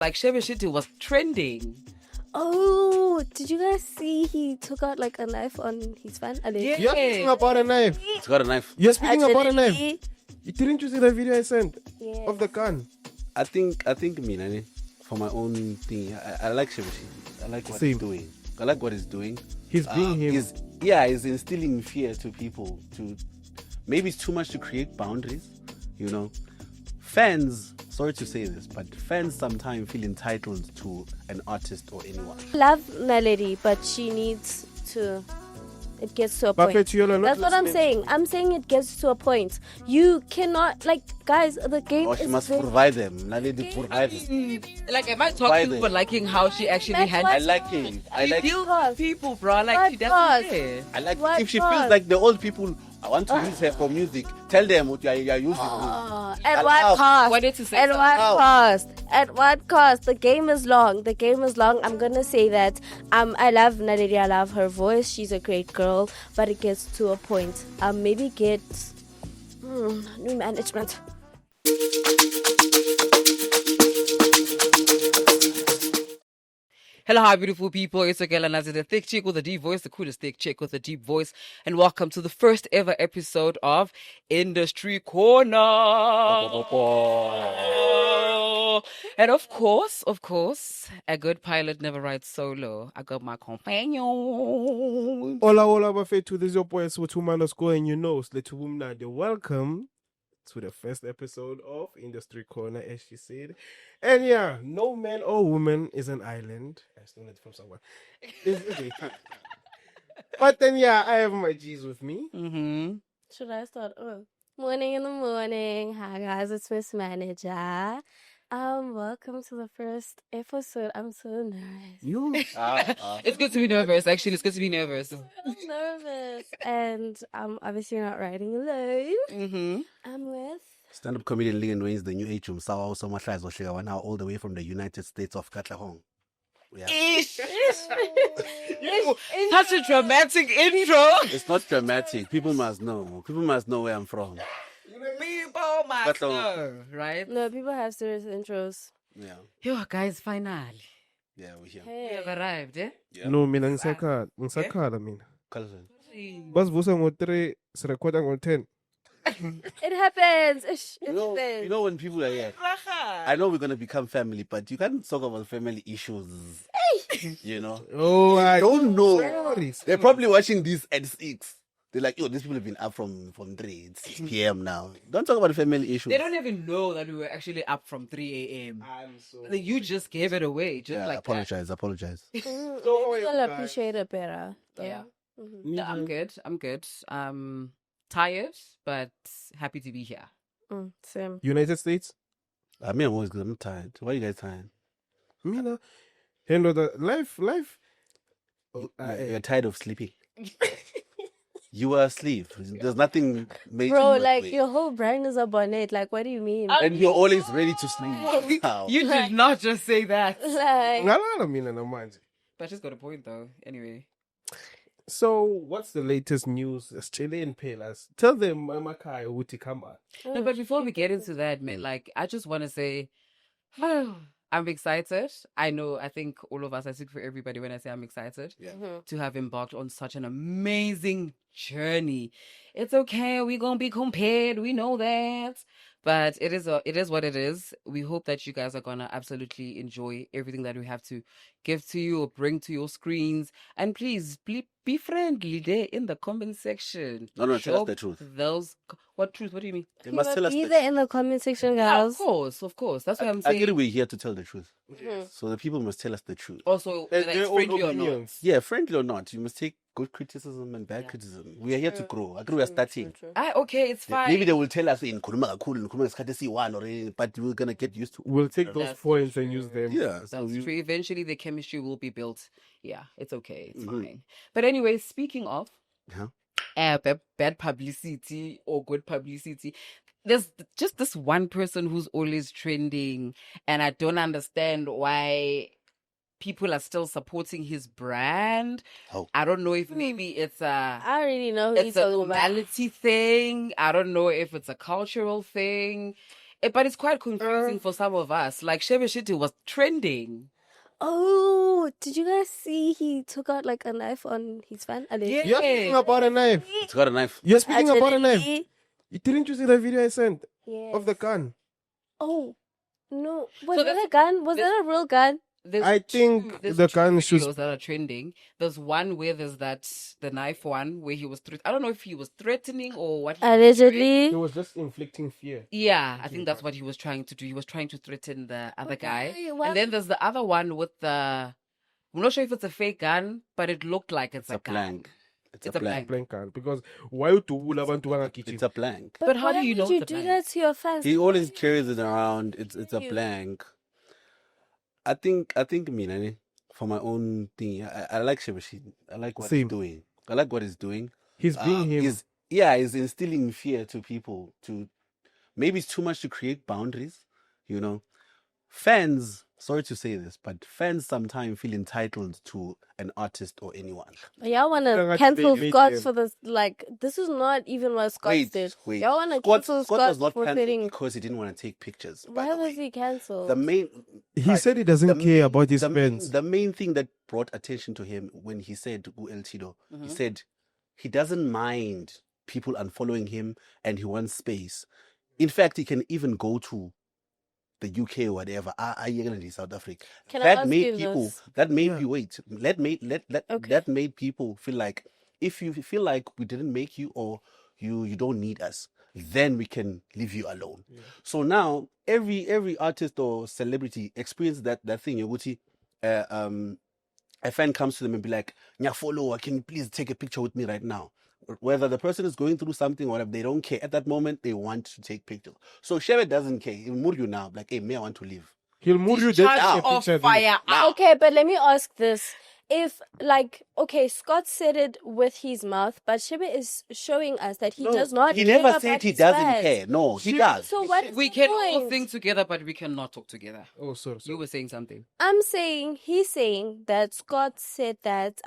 Like Shebeshkt was trending. Oh, did you guys see he took out like a knife on his fan? Yeah. You're speaking about a knife. It's got a knife. You're speaking about a knife. Allegedly. Didn't you see the video I sent Yeah. of the gun? I think me, Nani, for my own thing, I like Shebeshkt. I like what he's Same. doing. I like what he's doing. He's being him. He's instilling fear to people. Maybe it's too much to create boundaries, you know. Fans, sorry to say this, but fans sometimes feel entitled to an artist or anyone. Love Naledi, but she needs to. It gets to a point. Buffett, you're not That's what I'm listening. saying. I'm saying it gets to a point. You cannot, like, guys, the game Or is she must very- provide them. Naledi provide them. Like, am I Why talking then? for liking how she actually That's had what- I like it. I like deal Pause. with people, bro. Like, What she pause? doesn't care. I like What if she cause? feels like the old people I want to use her for music, tell them what you're using. At Allow. what cost? Wanted to say At something. what Allow. cost? At what cost? The game is long. The game is long. I'm gonna say that. I love Naledi. I love her voice. She's a great girl. But it gets to a point. Maybe get new management. Hello, hi, beautiful people. It's Ogela Nazi, the thick chick with a deep voice, the coolest thick chick with a deep voice. And welcome to the first ever episode of Industry Corner. And of course, a good pilot never rides solo. I got my companion. Hola, Buffett, this is your boy, Swotu_, and you know, Sletu welcome to the first episode of Industry Corner, as she said. And yeah, no man or woman is an island. I stole it from someone. Okay. But then, yeah, I have my G's with me. Mm-hmm. Should I start? Morning in the morning. Hi guys, it's Miss Manager. Welcome to the first episode. I'm so nervous. It's good to be nervous, actually. It's good to be nervous. I'm nervous. And I'm obviously not riding alone. Mm-hmm. I'm with Stand-up comedian Leon Wayne's the new age Sawa Somahlaz Oshega 1 hour all the way from the United States of Katlehong. Yeah. Such a dramatic intro. It's not dramatic. People must know. People must know where I'm from. People must Katlehong. know, right? no people have serious intros. Yeah. Yo, guys, finally. Yeah, we're here. We Hey. have arrived, eh? Yeah. No, mina ngisakhala mina. Cousin. Basivusa ngo-3, sirekhoda ngo-10. It happens. It happens. You know when people are here, I know we're gonna become family, but you can't talk about family issues. You know? Oh, I don't know. Sorry. They're probably watching this at 6. They're like, yo, these people have been up from 3. It's 6 p.m. now. Don't talk about family issues. They don't even know that we were actually up from 3 a.m. I'm so Like, you just gave it away, just Yeah, like apologize. Maybe I'll appreciate it better. that. Yeah. Mhm. No, I'm good. Tired, but happy to be here. Same. United States? I mean, I'm always good. I'm tired. Why are you guys tired? Mina. Handle the life. You're tired of sleeping. You were asleep. There's nothing major. Bro, like your whole brain is a bonnet. Like, what do you mean? And you're always ready to sleep. How? You did not just say that. Like, Ngalala mina namanje. But she's got a point, though. Anyway. So, what's the latest news? Australian Pillars. Tell them Makai Uti Kamba. No, but before we get into that, man, like, I just want to say, I'm excited. I think all of us, I speak for everybody when I say I'm excited Yeah. to have embarked on such an amazing journey. It's okay. We're going to be compared. We know that. But it is what it is. We hope that you guys are going to absolutely enjoy everything that we have to give to you or bring to your screens. And please be friendly there in the comment section. No, tell us Show the truth. What truth? What do you mean? They must tell us be the there in the comment section, Yeah, guys. of course. That's what I'm I get saying. we're here to tell the truth. Mhm. So the people must tell us the truth. Also, whether Their it's own friendly or not. opinions. Yeah, friendly or not, you must take good criticism and bad criticism. We are here to grow. I agree we are starting. True. Okay, it's fine. Maybe they will tell us in Kuruma cool, one or but we're gonna get used to it. We'll take those That's points and use them. Yeah. So That's true. Eventually, the chemistry will be built. Yeah, it's okay. It's Mhm. fine. But anyway, speaking of Yeah. bad publicity or good publicity, there's just this one person who's always trending, and I don't understand why people are still supporting his brand. Oh. I don't know if maybe it's I already know who it's he's a talking about. normality thing. I don't know if it's a cultural thing. But it's quite confusing for some of us. Like Shebeshkt was trending. Oh, did you guys see he took out like a knife on his fan? Yeah. You're speaking about a knife. It's got a knife. You're speaking about a knife. Allegedly. Didn't you see the video I sent Yes. of the gun? Oh, no. Was So that that's- a gun? Was that a real gun? There's I think there's the two gun should- videos that are trending. There's one where there's the knife one where he was I don't know if he was threatening or what. He Allegedly. was just inflicting fear. Yeah, I think that's what he was trying to do. He was trying to threaten the other guy. why- And then there's the other one with I'm not sure if it's a fake gun, but it looked like it's It's a gun. blank. It's It's a a blank. Blank gun. Because why would abantu bangakhithi? It's a blank. But how do why you would know you it's a do blank? that to your fans? He always carries it around. It's a You. blank. I think me, Nani, for my own thing. I like Shebeshkt. I like what Same. he's doing. I like what he's doing. He's being him. He's instilling fear to people. Maybe it's too much to create boundaries. You know, fans. Sorry to say this, but fans sometimes feel entitled to an artist or anyone. Y'all want to Don't cancel actually Scott make him. for this? Like, this is not even what Scott did. Wait. Y'all want to Scott cancel was Scott not for cancelled saying. because he didn't want to take pictures. by Why the was way. he cancelled? The main He said he doesn't care about his the fans. The main thing that brought attention to him when he said El Chido, he said he doesn't mind people unfollowing him and he wants space. In fact, he can even go to the UK or whatever. South Africa. Can I That ask made you people. this? That made Yeah. you wait. That made people feel like if you feel like we didn't make you or you don't need us, then we can leave you alone. So now every artist or celebrity experiences that thing. Yoguti, a fan comes to them and be like, "Nya follower, can you please take a picture with me right now?" Whether the person is going through something or whatever, they don't care. At that moment, they want to take pictures. So Shebe doesn't care. He'll move you now. Like, hey, me, I want to leave. He'll move you Charge that of picture. fire out. Okay, but let me ask this. If, like, okay, Scott said it with his mouth, but Shebe is showing us that he does not He care never about said he his doesn't fans. care. No, he does. So what is We the can all point? sing together, but we cannot talk together. Oh, sorry. You were saying something. I'm saying he's saying that Scott said that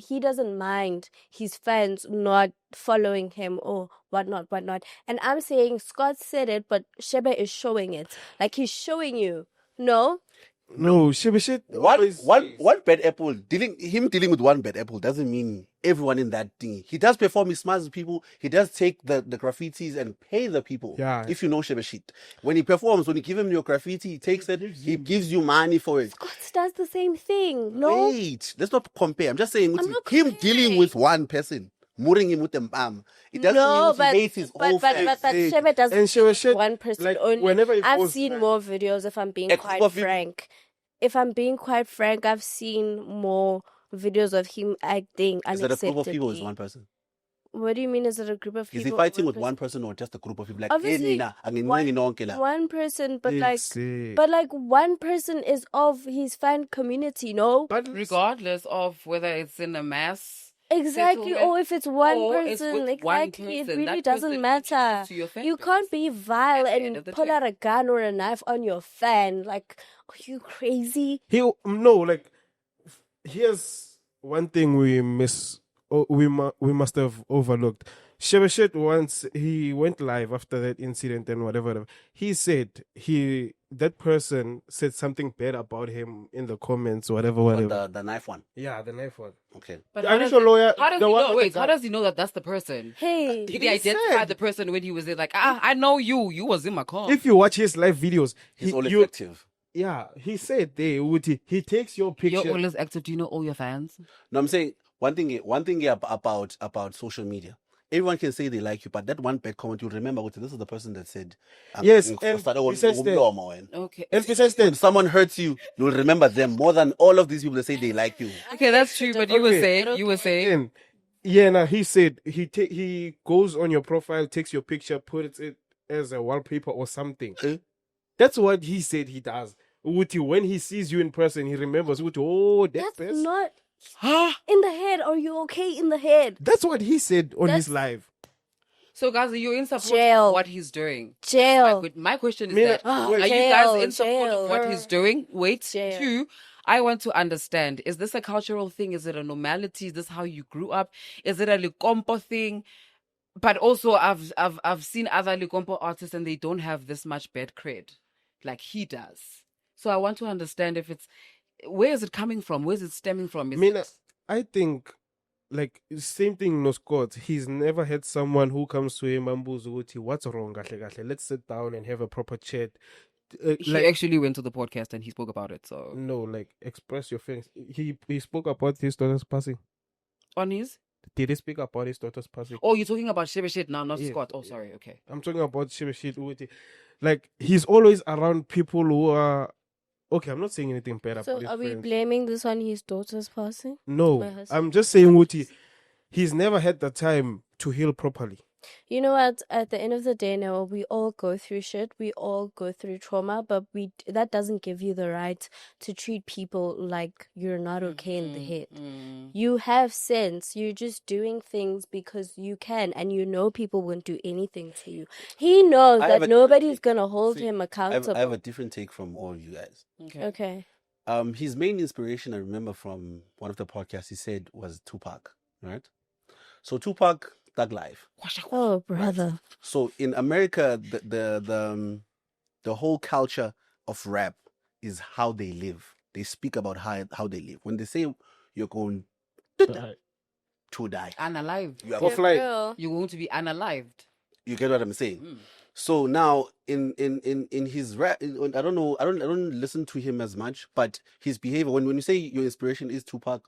he doesn't mind his fans not following him or whatnot. And I'm saying Scott said it, but Shebe is showing it. Like he's showing you. No? No, Shebeshkt. One bad apple dealing with one bad apple doesn't mean everyone in that thing. He does perform, he smiles at people, he does take the graffitis and pay the people. Yeah. If you know Shebeshkt. When he performs, when you give him your graffiti, he takes it, he gives you money for it. Scott does the same thing. No? Wait, let's not compare. I'm just saying I'm not him comparing. dealing with one person, mooring him with them it doesn't No, mean but he hates his whole but fans. Shebe doesn't And Shebe hate one person like, only. whenever he I've posts, seen like- more videos if I'm being A quite group of people- frank. If I'm being quite frank, I've seen more videos of him acting Is that a group of unacceptably. people or is one person? What do you mean? Is it a group of people? Is he or fighting with person? one person or just a group of people? Like, Obviously, one person, but like one person is of his fan community, no? But Regardless of whether it's in a mass. Exactly. settlement or if it's one or it's person, with one exactly. It person, really that doesn't person matter. contributes to your fan You base can't be vile at the end and of the pull day. out a gun or a knife on your fan. Like, are you crazy? Here's one thing we must have overlooked. Shebeshkt once he went live after that incident and whatever. He said that person said something bad about him in the comments, whatever. The knife one. Yeah, the knife one. Okay. But The how does initial lawyer, How does the he one know? with Wait, the how gun. does he know that that's the person? Hey, Did He he identify said- the person when he was like, I know you. You was in my car. If you watch his live videos, He's all you, effective. yeah, he said he takes your picture. You're always active. Do you know all your fans? No, I'm saying one thing about social media. Everyone can say they like you, but that one bad comment, you'll remember, this is the person that said, Yes, and besides that- Okay. And besides when that, someone hurts you, you'll remember them more than all of these people that say they like you. Okay, that's true. But you were Okay. saying, and yeah, now he said he goes on your profile, takes your picture, puts it as a wallpaper or something. That's what he said he does. When he sees you in person, he remembers. Oh, that that's person. not huh? in the head. Are you okay in the head? That's what he said on his That's- live. So, guys, are you in support Jail. of what he's doing? Jail. My question is Mina- that, Oh, are you jail, guys in support jail. of what he's doing? Wait, Jail. 2, I want to understand, is this a cultural thing? Is it a normality? Is this how you grew up? Is it a Likompo thing? But also, I've seen other Likompo artists and they don't have this much bad cred, like he does. So I want to understand if it's where is it coming from? Where is it stemming from? I Is mean, it, I think like same thing no Scott. He's never had someone who comes to him and Uti, what's wrong, gahle, gahle? Let's sit down and have a proper chat. he Like actually went to the podcast and he spoke about it. So no, like express your feelings. He spoke about his daughter's passing. on his Did he speak about his daughter's passing? oh, you're talking about Shebeshkt now, not Yes, Scott. Oh, yes. sorry. Okay. I'm talking about Shebeshkt Uti. Like he's always around people who are okay. I'm not saying anything bad about So his are we friends. blaming this on his daughter's passing? My No, husband. I'm just saying Uti. He's never had the time to heal properly. You know what? At the end of the day, now we all go through shit. We all go through trauma, but that doesn't give you the right to treat people like you're not okay in the head. You have sense. You're just doing things because you can, and you know people won't do anything to you. He knows I have that a- nobody's gonna hold See, him accountable. I have a different take from all you guys. Okay. His main inspiration, I remember from one of the podcasts he said, was Tupac, right? So Tupac, Thug Life. Oh, brother. So in America, the whole culture of rap is how they live. They speak about how they live. When they say you're going to die, Unalived. you are Of like, You're going to be unalived. You get what I'm saying? So now in his rap, I don't know, I don't listen to him as much, but his behavior, when you say your inspiration is Tupac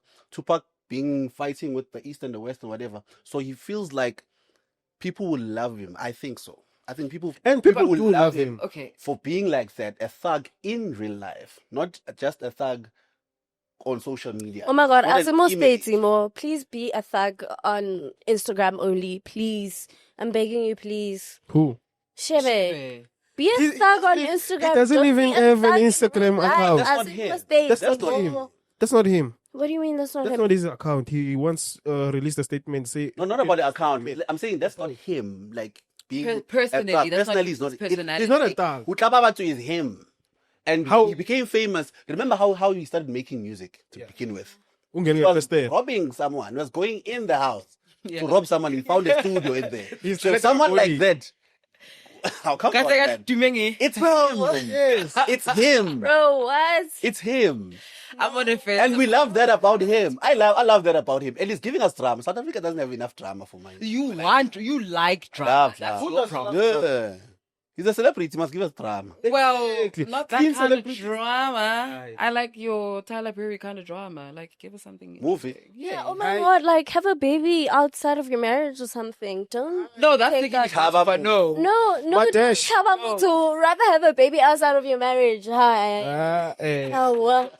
being fighting with the East and the West and whatever, so he feels like people will love him. I think so. I think people people will do love him him. Okay. for being like that, a thug in real life, not just a thug on social media. Oh my God, Not an Asimo image. Statimo, please be a thug on Instagram only, please. I'm begging you, please. Who? Shebe, Shebe. be a He- thug on he- he Instagram. doesn't Don't even be a have an thug in Instagram real life. account. That's not Asimo him. Statimo. That's not him. That's not him. What do you mean that's not That's him? not his account. He once released a statement say No, not about the account. I'm saying that's not him. Like being Personally, a thug. that's not Personally, his it's not. personality. he's not a thug. Utlababatu is him, and How- he became famous. Remember how he started making music to begin with? Ungeni He was understand. robbing someone. He was going in the house Yeah. to rob someone. He found a studio in there. He's So like if someone a like bully. that, how come Guys, on, I got man? Dumengi. It's him. Yes. It's him. Bro, what? It's him. I'm on a face. And we love that about him. I love that about him. And he's giving us drama. South Africa doesn't have enough drama for my You like drama. love. That's love. your problem. Yeah. He's a celebrity. He must give us drama. Well, Exactly. not that Being kind of celebrity- drama. Aye. I like your Tyler Perry kind of drama. Like, give us something. Movie. interesting. Yeah, oh my I- God, like have a baby outside of your marriage or something. Don't. No, that's Take taking that- it further, but no. No, But don't Dash- tell them to rather have a baby outside of your marriage. Hi.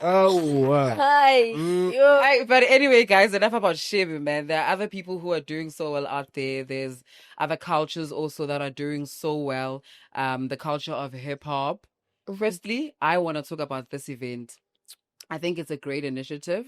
Oh, hi. But anyway, guys, enough about Shebe, man. There are other people who are doing so well out there. There's other cultures also that are doing so well. The culture of hip hop. Firstly, I want to talk about this event. I think it's a great initiative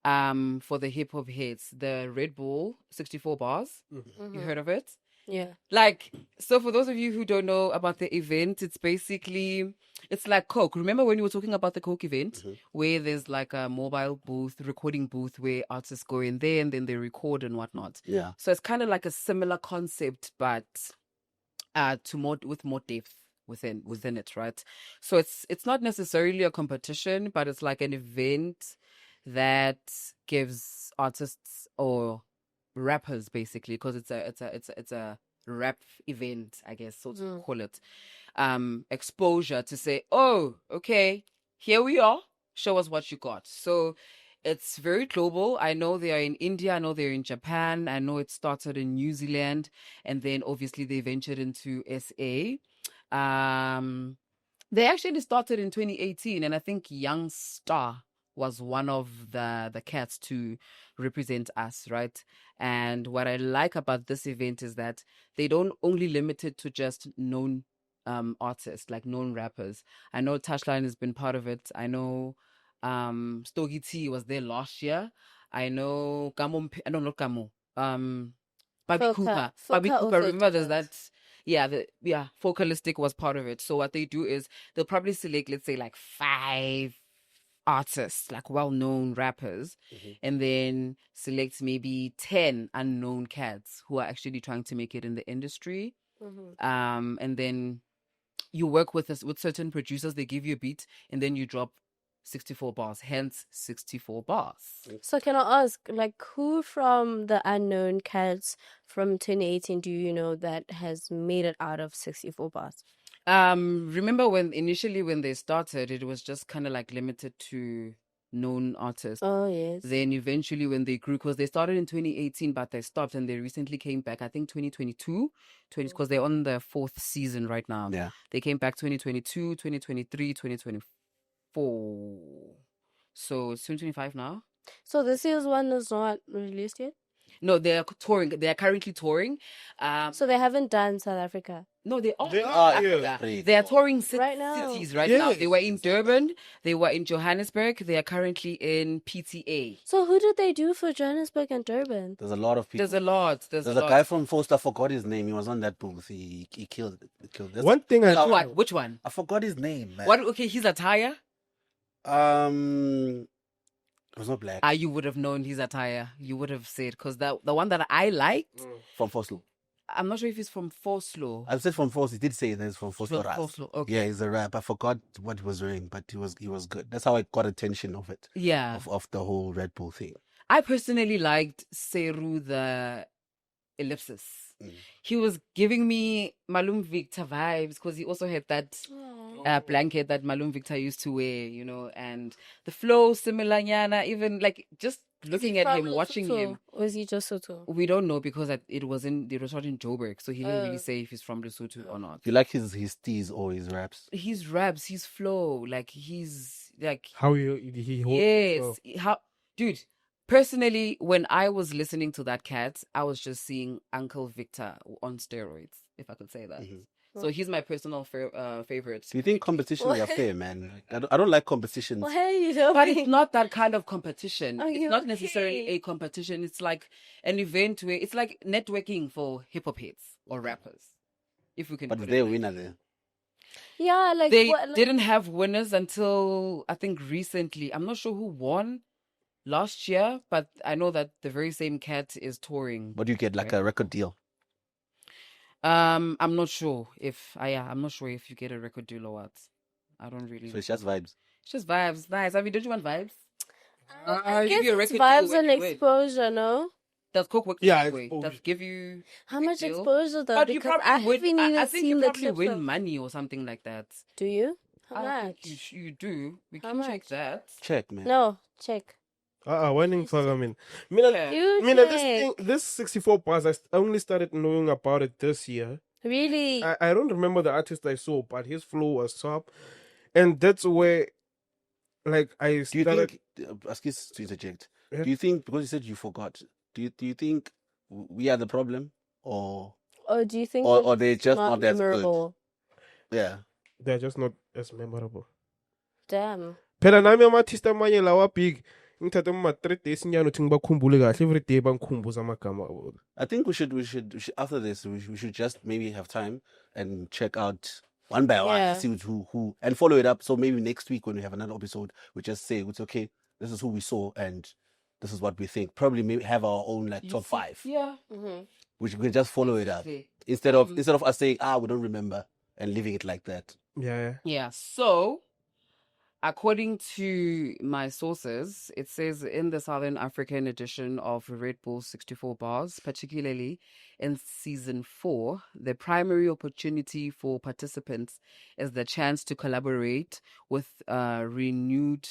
for the hip hop heads. The Red Bull 64 bars. You heard of it? Yeah. Like, so for those of you who don't know about the event, it's like Coke. Remember when you were talking about the Coke event where there's like a mobile booth, recording booth where artists go in there and then they record and whatnot. Yeah. So it's kind of like a similar concept, but with more depth within it, right? So it's not necessarily a competition, but it's like an event that gives artists or rappers basically, because it's a rap event, I guess, so to call it, exposure to say, oh, okay, here we are, show us what you got. So it's very global. I know they are in India, I know they're in Japan, I know it started in New Zealand, and then obviously they ventured into SA. They actually started in 2018, and I think Young Star was one of the cats to represent us, right? And what I like about this event is that they don't only limit it to just known artists, like known rappers. I know Touchline has been part of it. I know Stogie T was there last year. I know Kamo, no, not Kamo. Bobby Foka. Cooper. Foka Bobby Cooper, also remember did there's it. that. Yeah, Focalistic was part of it. So what they do is they'll probably select, let's say, like 5 artists, like well-known rappers, and then select maybe 10 unknown cats who are actually trying to make it in the industry. And then you work with certain producers, they give you a beat, and then you drop 64 bars, hence 64 bars. So can I ask, like, who from the unknown cats from 2018 do you know that has made it out of 64 bars? Remember when they started, it was just kind of like limited to known artists. Oh, yes. Then eventually when they grew, because they started in 2018, but they stopped and they recently came back, I think 2022, because they're on the 4th season right now. Yeah. They came back 2022, 2023, 2024. So it's 2025 now. So this year's one is not released yet? No, they are touring. They are currently touring. So they haven't done South Africa? No, they are. They are, yeah. They are touring Right now. cities right now. Yes. They were in Durban. They were in Johannesburg. They are currently in PTA. So who did they do for Johannesburg and Durban? There's a lot of people. There's a lot. There's There's a a lot. guy from Forster. I forgot his name. He was on that booth. He killed. That's- One thing I What? Which one? I forgot his name, man. What? Okay, his attire. It was not black. You would have known his attire. You would have said, because the one that I liked, From Foslo. I'm not sure if he's from Foslo. I said from Foslo. He did say that it's from Foslo. From Foslo, okay. Yeah, he's a rap. I forgot what he was wearing, but he was good. That's how I got attention of it. Yeah. Of the whole Red Bull thing. I personally liked Seru the Ellipsis. He was giving me Malum Victor vibes because he also had that blanket that Malum Victor used to wear, you know, and the flow similar, Nyana, even like just looking at him, watching him. Or is he just Soto? We don't know because it was shot in Joburg, so he didn't really say if he's from Lesotho or not. You like his teas or his raps? His raps, his flow, like he's like how he holds. yes, how dude. Personally, when I was listening to that cat, I was just seeing Uncle Victor on steroids, if I could say that. So he's my personal favorite. Do you think competitions are fair, man? I don't like competitions. Well, hey, you know, But it's not that kind of competition. Are It's you not necessarily okay? a competition. It's like an event where it's like networking for hip hop heads or rappers. If we can But put they're it a like winner that. there. yeah, like They what, like, didn't have winners until I think recently. I'm not sure who won last year, but I know that the very same cat is touring. But you get like a record deal. I'm not sure if I'm not sure if you get a record deal or what. I don't really So know. it's just vibes. It's just vibes. Nice. I mean, don't you want vibes? I give guess you a it's record deal vibes when and you win. exposure, no? Does Coke work Yeah, that way? exposure. Does give you How big much deal? exposure though? But you Because probably I win. haven't even I think seen you the probably clips win of... money or something like that. Do you? How I much? think you do. We How can check much? that. Check, man. No, check. Winning for I mean, You check. this 64 bars, I only started knowing about it this year. Really? I don't remember the artist I saw, but his flow was top, and that's where, like, I Do you started. think? Excuse to interject. Yeah. Do you think because you said you forgot? Do you think we are the problem, or Or do you think or it's they just not that good? memorable? yeah? They're just not as memorable. Damn. Phela nami ama-artist amanye lawa big ngithathe uma 3 days nyana uthi ngibakhumbule kahle every day bangikhumbuza amagama abo. I think we should after this we should just maybe have time and check out one by one, Yeah. see who and follow it up. So maybe next week when we have another episode, we just say it's okay. This is who we saw and this is what we think. Probably maybe have our own like top 5, Yeah. which we can just follow it up Okay. instead of us saying we don't remember and leaving it like that. Yeah. Yeah. So, according to my sources, it says in the Southern African edition of Red Bull 64 Bars, particularly in season 4, the primary opportunity for participants is the chance to collaborate with renewed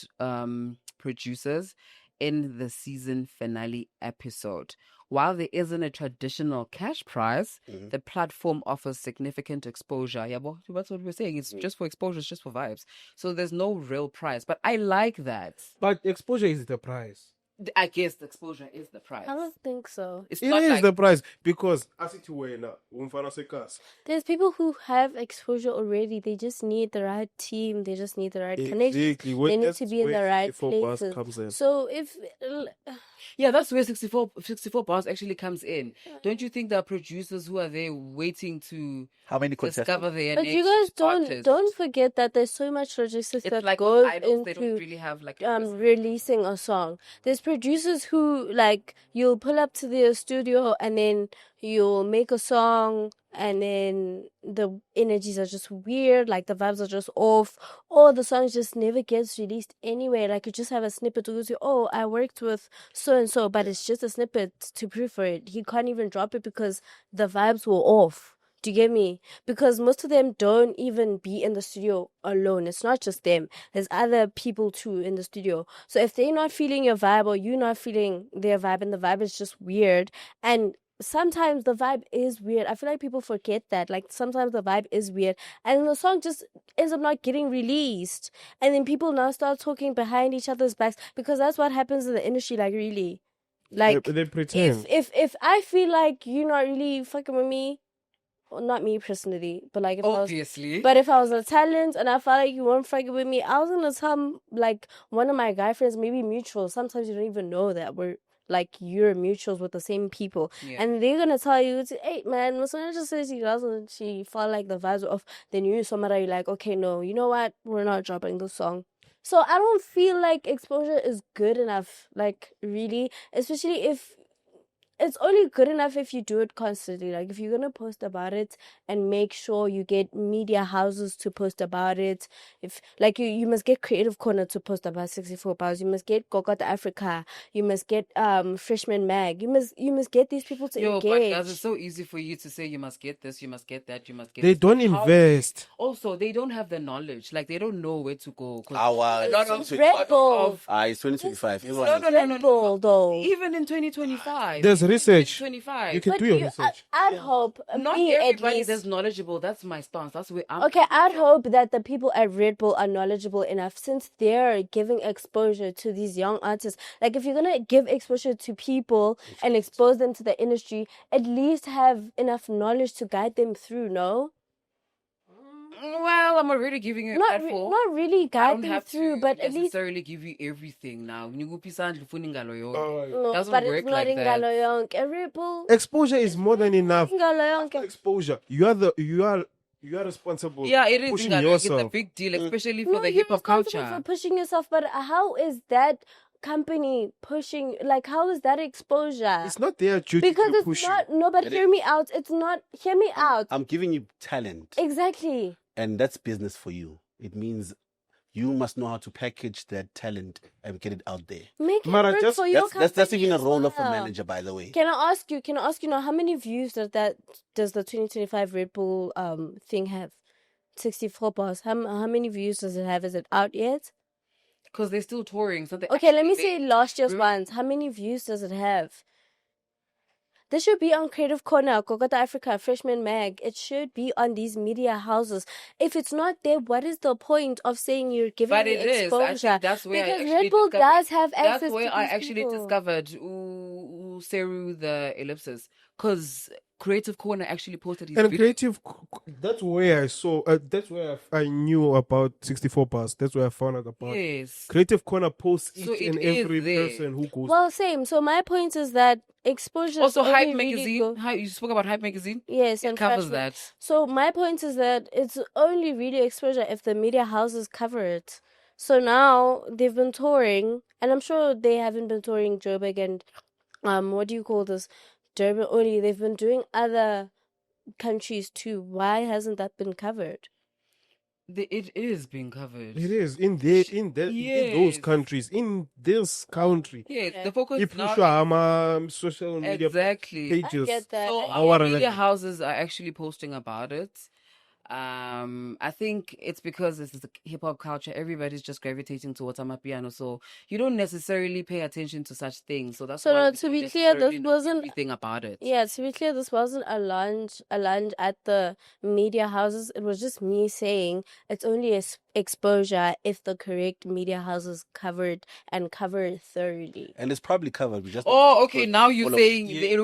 producers in the season finale episode. While there isn't a traditional cash prize, the platform offers significant exposure. Yeah, well, that's what we're saying. It's just for exposure, it's just for vibes. So there's no real prize. But I like that. But exposure is the prize. I guess the exposure is the price. I don't think so. It's It not is like the price because as it were now, umfana sekas. There's people who have exposure already. They just need the right team. They just need the right connection. Exactly. They need to be in the right 64 bars places. comes in. So if yeah, that's where 64 bars actually comes in. Don't you think there are producers who are there waiting to How many contestants? discover their but next you guys artist? don't forget that there's so much logistics It's that like goes with idols, they don't into really have like a releasing a song. There's producers who like you'll pull up to their studio and then you'll make a song and then the energies are just weird, like the vibes are just off, or the song just never gets released anywhere. Like you just have a snippet to go to, oh, I worked with so and so, but it's just a snippet to prove for it. He can't even drop it because the vibes were off. Do you get me? Because most of them don't even be in the studio alone. It's not just them. There's other people too in the studio. So if they're not feeling your vibe or you're not feeling their vibe and the vibe is just weird, and sometimes the vibe is weird. I feel like people forget that. Like sometimes the vibe is weird and the song just ends up not getting released. And then people now start talking behind each other's backs because that's what happens in the industry, like really. Like They pretend. if I feel like you're not really fucking with me, well, not me personally, but like if obviously. if I was a talent and I felt like you weren't fucking with me, I was gonna tell like one of my guy friends, maybe mutuals. Sometimes you don't even know that we're like you're mutuals with the same people, and they're gonna tell you, "Hey man, Masona just says she doesn't. She felt like the vibes were off." Then you somebody you're like, "Okay, no, you know what? We're not dropping the song." So I don't feel like exposure is good enough. Like really, especially if. It's only good enough if you do it constantly. Like if you're gonna post about it and make sure you get media houses to post about it. If like you must get Creative Corner to post about 64 Bars. You must get Kokota Africa. You must get Freshman Mag. You must get these people to But engage. guys, it's so easy for you to say you must get this, you must get that, you must get. They this. don't How- invest. Also, they don't have the knowledge. Like they don't know where to go. 'Cause Our a lot of Red Bull. it's 2025. Everyone No, knows. no, no, no, Red Bull though. Even in 2025, There's research. 2025. You can But do your you- research. I'd hope Not me at everybody least. that's knowledgeable. That's my stance. That's where I'm. Okay, I'd hope that the people at Red Bull are knowledgeable enough since they're giving exposure to these young artists. Like, if you're gonna give exposure to people and expose them to the industry, at least have enough knowledge to guide them through, no? Well, I'm already giving you a Not platform. not really I guide don't them have through, to but at least. necessarily give you everything now. Ngikuphisana ndifuna ingalo yonke. Alright. No, doesn't but work it's not like in that. Galoyonke. Red Bull. Exposure is more than enough. Galoyonke. Exposure. You are responsible. Yeah, it for is pushing ingalo yonke. It's a yourself. big deal, especially for No, the you're hip hop responsible culture. for pushing yourself, but how is that company pushing? Like, how is that exposure? It's not their duty Because to it's push not. you. No, but hear me out. It's not. Hear me out. I'm giving you talent, Exactly. and that's business for you. It means you must know how to package that talent and get it out there. Make it Mara, work just- for your That's company even a as role of a well. manager, by the way. Can I ask you? Now, how many views does the 2025 Red Bull thing have? 64 bars. How many views does it have? Is it out yet? Because they're still touring. So they Okay, let me actually- say last year's Remember- ones. How many views does it have? This should be on Creative Corner, Kokota Africa, Freshman Mag. It should be on these media houses. If it's not there, what is the point of saying you're giving But me it is. exposure? I think that's where because I Red actually Bull discovered- does have access That's where to I these actually people. discovered Seru the ellipsis. Because Creative Corner actually posted his And video. creative, that's where I saw. That's where I knew about 64 bars. That's where I found out about. Yes. Creative Corner posts So each it and is every there. person who goes. Well, same. So my point is that exposure Also, only Hype really Magazine. go- You spoke about Hype Magazine? Yes, It and covers Freshman. that. So my point is that it's only really exposure if the media houses cover it. So now they've been touring, and I'm sure they haven't been touring Joburg and what do you call this? Durban only. They've been doing other countries too. Why hasn't that been covered? It is being covered. It is in those Yes. countries, in this country. Yes, Yeah. the focus If is you now. show social media Exactly. pages, I get that. So I get our Our media like- houses are actually posting about it. I think it's because this is hip hop culture. Everybody's just gravitating towards Amapiano, so you don't necessarily pay attention to such things. So that's So why no, we to don't be clear, this necessarily know wasn't- everything about it. Yeah, to be clear, this wasn't a lunge at the media houses. It was just me saying it's only exposure if the correct media houses covered and cover it thoroughly. And it's probably covered. We just Oh, okay. Now you're all of- saying,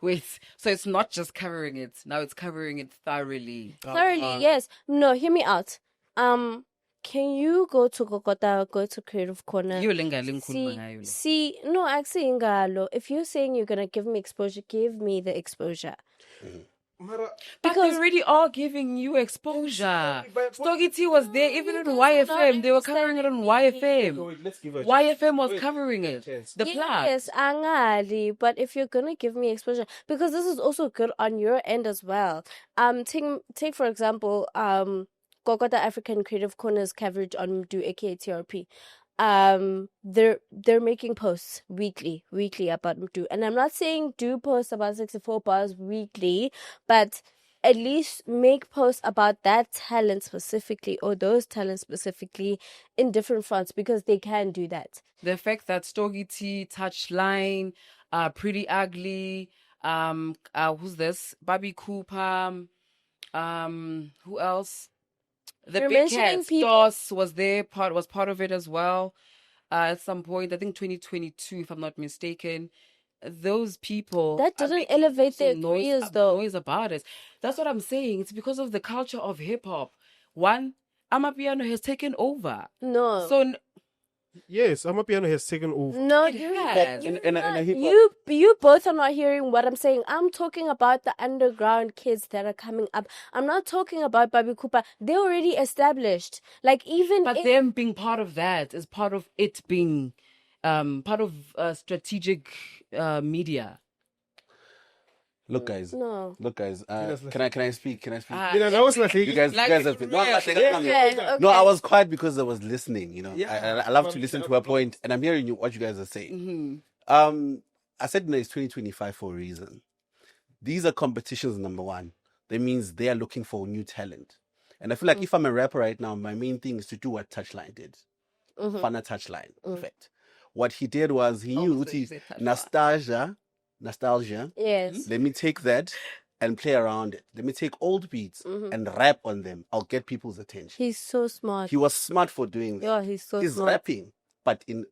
wait. So it's not just covering it. Now it's covering it thoroughly. Thoroughly, yes. No, hear me out. Can you go to Kokota, go to Creative Corner? You linga linkhuluma ngayo le. See, no, actually, Ngalo, if you're saying you're gonna give me exposure, give me the exposure. Mara, But they already are giving you exposure. Stogie T was there, even on YFM. They were covering it on YFM. wait, let's give her a YFM was covering it. chance. The plot. Yes, angali, but if you're gonna give me exposure, because this is also good on your end as well. Take for example, Kokota African Creative Corner's coverage on Do aka TRP. They're making posts weekly about Do, and I'm not saying do posts about 64 bars weekly, but at least make posts about that talent specifically or those talents specifically in different fronts, because they can do that. The fact that Stogie T, Touchline, Pretty Ugly, who's this? Bobby Cooper, who else? The You're Big mentioning Cat people- Stoss was part of it as well. At some point, I think 2022, if I'm not mistaken. Those people That are didn't making elevate their noise, careers, though. noise about it. That's what I'm saying. It's because of the culture of hip hop. One, Amapiano has taken over. No. So Yes, Amapiano has taken over. No, It has. in a hip hop. you both are not hearing what I'm saying. I'm talking about the underground kids that are coming up. I'm not talking about Bobby Cooper. They're already established. Like even but if- them being part of that is part of it being part of strategic media. Look, guys. no. Look, guys. Yes, Can I speak? Can I speak? Ah, You know, that was like, You guys Like, have been. No, I'm not saying that. Okay, No, okay. I was quiet because I was listening. You know, Yeah. I love to listen to a point, and I'm hearing what you guys are saying. mhm. I said no, it's 2025 for a reason. These are competitions, number one. That means they are looking for new talent. And I feel like if I'm a rapper right now, my main thing is to do what Touchline did. Fana Touchline, effect. What he did was he knew Almost like you said nostalgia. Yes. Let me take that and play around it. Let me take old beats and rap on them. I'll get people's attention. He's so smart. He was smart for doing that. Yeah, he's so He's smart. rapping, but in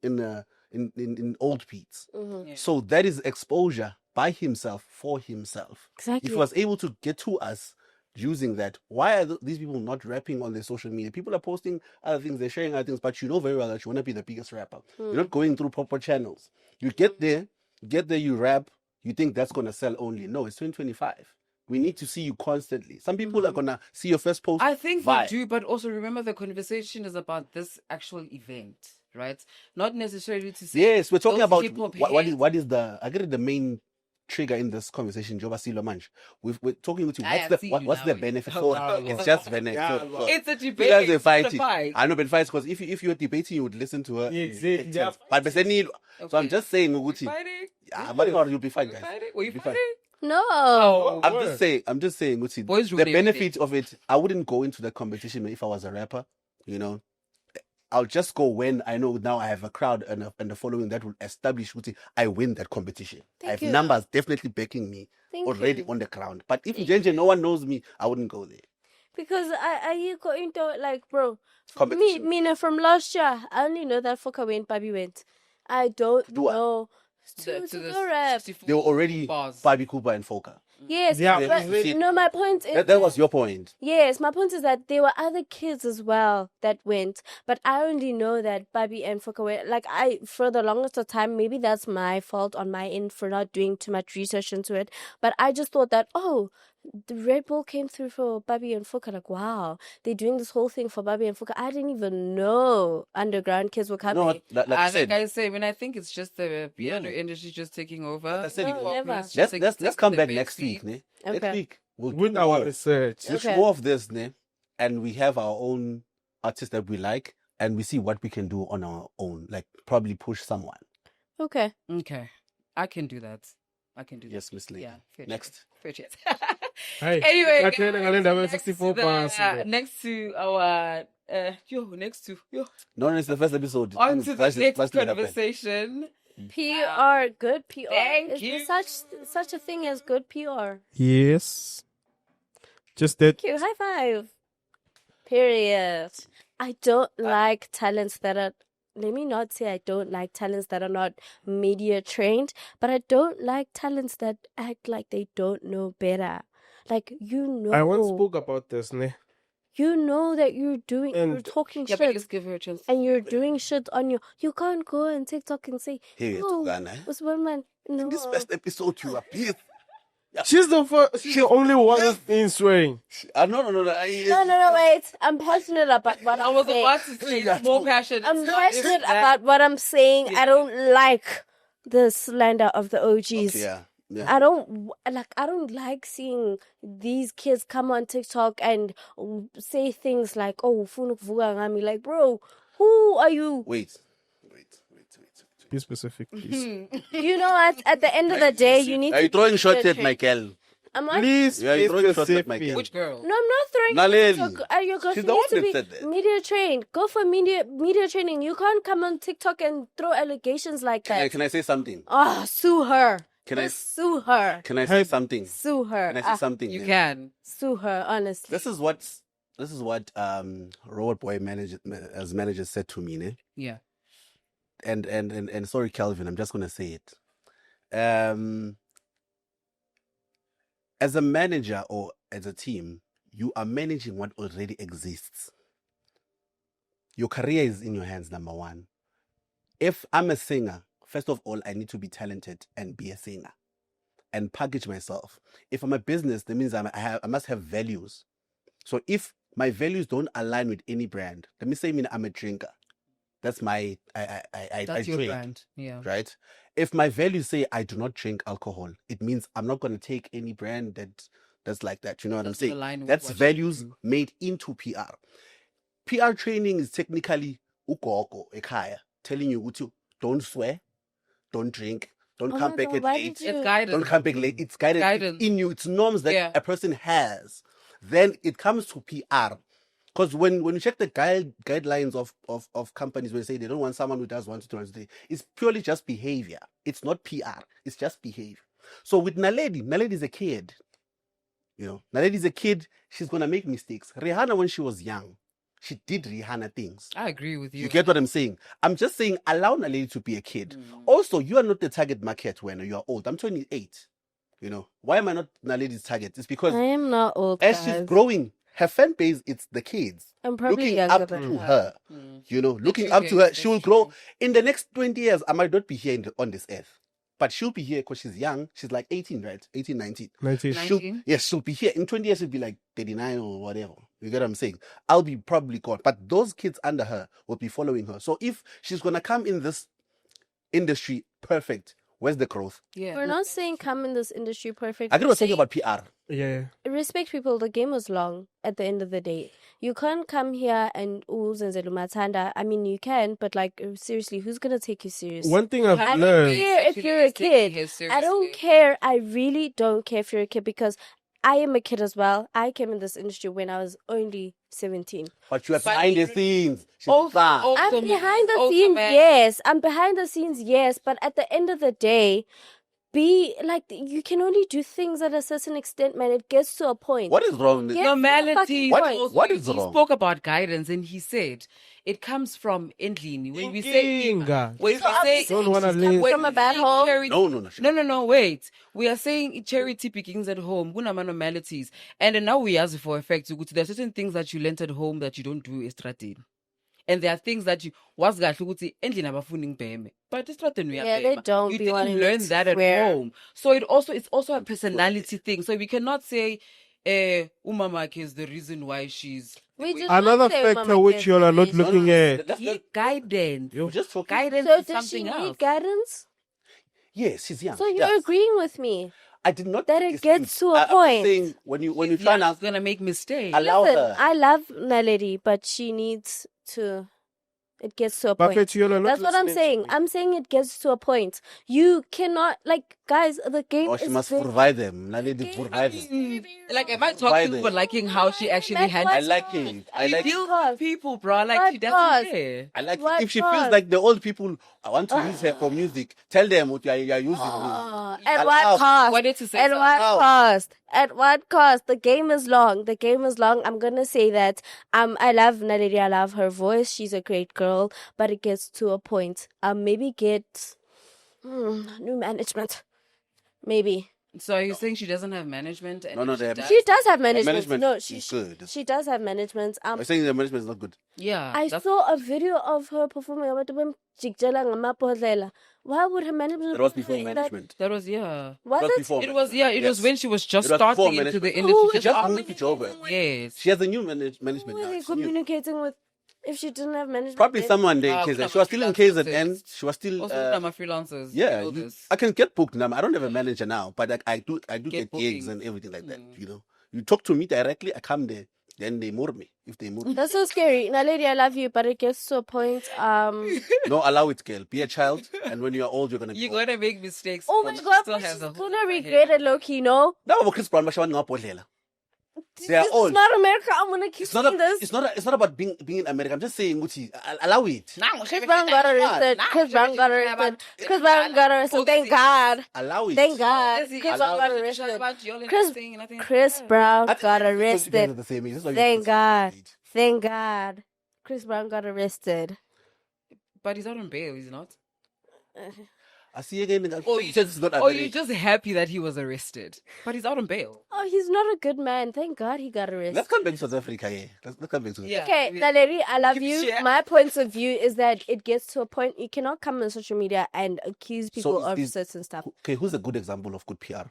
old beats. Yeah. So that is exposure by himself for himself. Exactly. If he was able to get to us using that, why are these people not rapping on their social media? People are posting other things, they're sharing other things, but you know very well that you want to be the biggest rapper. You're not going through proper channels. You get there, you rap, you think that's going to sell only. No, it's 2025. We need to see you constantly. Some people are going to see your first post. I think vibe. they do, but also remember the conversation is about this actual event, right? Not necessarily to say Yes, we're talking those about hip-hop what is the, I get it, the main trigger in this conversation, Joba Silo Manch. We're talking with you. I have seen you What's now. the benefit? Oh, So it's just benefit. Yeah, So- well. It's a you debate. guys are It's not a fighting. fight. I know, but fights because if you're debating, you would listen to her. Exactly, yeah. But so I'm Okay. just saying, We Uguti. fighting? Yeah, but you'll be fine, We guys. fighting? Were you You'll be fine. fighting? No. Oh, I'm just saying, Uguti. Boys The rule every benefit day. of it, I wouldn't go into the competition if I was a rapper. You know, I'll just go when I know now I have a crowd and a following that will establish Uguti. I win that competition. I have you. numbers definitely backing me Thank already you. on the ground. But if Jenje, no one knows me, I wouldn't go there. Because I go into it like, bro, Competition. me from last year, I only know that Foka went, Bobby went. I don't Do what? know to go rap. 64 They were already bars. Bobby Cooper and Foka. Yes, Yeah, but see- no, my point is That was your point. yes, my point is that there were other kids as well that went, but I only know that Bobby and Foka went. Like for the longest of time, maybe that's my fault on my end for not doing too much research into it. But I just thought that the Red Bull came through for Bobby and Foka. Like wow, they're doing this whole thing for Bobby and Foka. I didn't even know underground kids were You coming. know what? Like I I think said, I say, when I think it's just the piano industry just taking over. I said No, it- never. It's just let's come the back back next seat. week, ne? Okay. Next week we'll with do our more. research. Much Okay. more of this, ne? And we have our own artists that we like, and we see what we can do on our own. Like probably push someone. Okay. Okay. I can do that. I can do Yes, Miss Lee. Yeah. fair Next. chance. Fair chance. Hey, Anyway, that's when I'm gonna have 64 pounds. next to our No, it's the first episode. on to the Flash- next flash it up, eh? conversation. PR, good PR. Thank Is you. there such a thing as good PR? Yes. Just that. Thank you. High five. Period. I don't like talents that are. Let me not say I don't like talents that are not media trained, but I don't like talents that act like they don't know better. Like, I once spoke about this, ne? you know that you're And- talking Yeah, but shit, let's give her a chance. and you're doing shit on you can't go on TikTok and say, Here it oh, Ghana. was one man. No. In this first episode, you are pissed. She's the only one who's been swearing. No. No, wait. I'm passionate about what I I'm was saying. about to say it's more passionate. I'm It's not passionate even that. about what I'm saying. I don't like the slander of the OGs. Yeah. I don't like seeing these kids come on TikTok and say things like, "Oh, ufuna ukuvuka ngami." Like, bro, who are you? Wait. Be specific, please. You know what? At the end of the day, you need Are to you throwing be shots at media my girl? I'm not. Please Yeah, be you're throwing shots at specific. my girl. Which girl? No, I'm not throwing. Naledi. Your girls She's need the one to that be said that. media trained. Go for media training. You can't come on TikTok and throw allegations like that. Can I say something? Sue her. Can I- Just sue her. Can I say something? Sue her. Can I say something? You yeah? can. Sue her, honestly. This is what Robot Boy manager said to me, ne? Yeah. And sorry, Calvin, I'm just gonna say it. As a manager or as a team, you are managing what already exists. Your career is in your hands, number one. If I'm a singer, first of all, I need to be talented and be a singer and package myself. If I'm a business, that means I must have values. So if my values don't align with any brand, let me say I'm a drinker. That's my I That's your drink, brand. Yeah. right? If my values say I do not drink alcohol, it means I'm not going to take any brand that's like that. You know what I'm Doesn't saying? align with That's what you values do. made into PR. PR training is technically ugogo ekhaya, telling you to don't swear, don't drink, don't Oh come my back God, at why late. did you- It's guidance. Don't come back late. It's guidance. Guidance. It's in you. It's norms that Yeah. a person has. Then it comes to PR. Because when you check the guidelines of companies, where they say they don't want someone who does 1 to 2 3, it's purely just behavior. It's not PR. It's just behavior. So with Naledi is a kid. You know, Naledi is a kid. She's gonna make mistakes. Rihanna, when she was young, she did Rihanna things. I agree with you. You get what I'm saying? I'm just saying, allow Naledi to be a kid. Mm. Also, you are not the target market when you are old. I'm 28. You know, why am I not Naledi's target? It's because I am not old, as guys. she's growing, her fan base, it's the kids. I'm probably Looking younger up than to her. her. Mm. You know, looking true, up to her. that's She will true. grow. In the next 20 years, I might not be here on this earth. But she'll be here because she's young. She's like 18, right? 18, 19. 19. She'll be here. In 20 years, she'll be like 39 or whatever. You get what I'm saying? I'll be probably gone. But those kids under her will be following her. So if she's going to come in this industry, perfect. Where's the growth? Yeah. We're not saying come in this industry perfect. I think We're we're talking saying about PR. Yeah. respect people. The game was long at the end of the day. You can't come here and Zenzelu Matanda. I mean, you can, but like, seriously, who's going to take you seriously? One thing I've I don't learned. care if you're a kid. I don't care. I really don't care if you're a kid because I am a kid as well. I came in this industry when I was only 17. But you are But behind the you- scenes. She's Also- far. also- I'm man, behind the also, scenes, man. yes. I'm behind the scenes, yes. But at the end of the day, be like, you can only do things at a certain extent, man. It gets to a point. What is wrong with Yeah. Normality. What- Also, what is he wrong? spoke about guidance and he said it comes from Endlini. When we say Inkinga. when So I'm we say Don't wanna she's come live- from a bad we say home. charity- No, wait. We are saying charity begins at home. Kunama normalities. And then now we ask for effect. There are certain things that you learnt at home that you don't do estradini. And there are things that you was gathi endlini abafuni ngibheme. But estradini Yeah, they don't You be didn't wanting learn to that at swear. home. So it's also a personality thing. So we cannot say Umamake is the reason why she's We did Another not say factor Mama which K's you all are not reason. looking at. guidance. We're just talking. Guidance So is does she something need else. guidance? Yes, she's young. So She you're does. agreeing with me? I did not. that it dispute. gets to a I'm point. saying when you She's try young, now, she's gonna make mistakes. allow Listen, her. I love Naledi, but she needs to. It gets to a point. Buffett, you all are not That's what I'm listening to saying. me. I'm saying it gets to a point. You cannot, like, Guys, the game Or is she must very... provide them. Naledi provide them. Like, am I Provide talking them. for liking how she actually That's had what- I like it. I like it. deals with people, bro? Like, she What doesn't cause? care. I like What it. If she cause? feels like the old people, I want to use her for music, tell them what you're using me. At Allow. what cost? Wanted to say At something. what Allow. cost? At what cost? The game is long. The game is long. I'm gonna say that. I love Naledi. I love her voice. She's a great girl, but it gets to a point. Maybe get new management. Maybe So are you saying she doesn't have management? And No, if they have- does- she does have management. management No, is she good. she does have management. I'm saying the management is not good. Yeah. I that's- saw a video of her performing about the Jigjala Ngamapodlela. Why would her management? That was before be that- management. That was, yeah. Was That it? before It was, yeah, it was Yes. when she was just It was before starting into the management. industry. She just after- moved it over. Yes. She has a new management Who now. are they It's new. communicating with if she didn't have management? Probably then? someone there in Ah, KZN. we She was still in have KZN. freelancers. She was still. Also, some are freelancers. Yeah, You know this. I can get booked now. I don't have a manager now, but I do Get get gigs bookings. and everything like that. You know, you talk to me directly, I come there. Then they move me. If they move me, That's so scary. Naledi, I love you, but it gets to a point. no, allow it, girl. Be a child, and when you are old, you're gonna. You're be old. going to make mistakes. Oh my but god, still but has she's a whole gonna other regret head. it, low key, no? No, but Chris Brown, but she want to go. This They are is old. not America. I'm gonna keep It's not. saying this. It's not about being in America. I'm just saying, Gucci, allow it. Chris Brown got arrested. Chris Brown got arrested. Chris Brown got arrested. Thank God. Allow it. Thank God. Yes, he- Chris Allow- Brown got It's not arrested. about y'all Chris- investing, nothing. Chris Brown I think got because you guys are arrested. the same age. That's why you Thank put God. age. Thank God. Chris Brown got arrested. But he's not on bail, he's not. I see again. Oh, You said it's not Oh, you're underage. just happy that he was arrested. But he's out on bail. Oh, he's not a good man. Thank God he got arrested. Let's come back to South Africa. Yeah, let's come back to. Yeah. Okay, we- Naledi, I love Give you. shit. My point of view is that it gets to a point you cannot come on social media and accuse people is of this- certain stuff. Okay, who's a good example of good PR?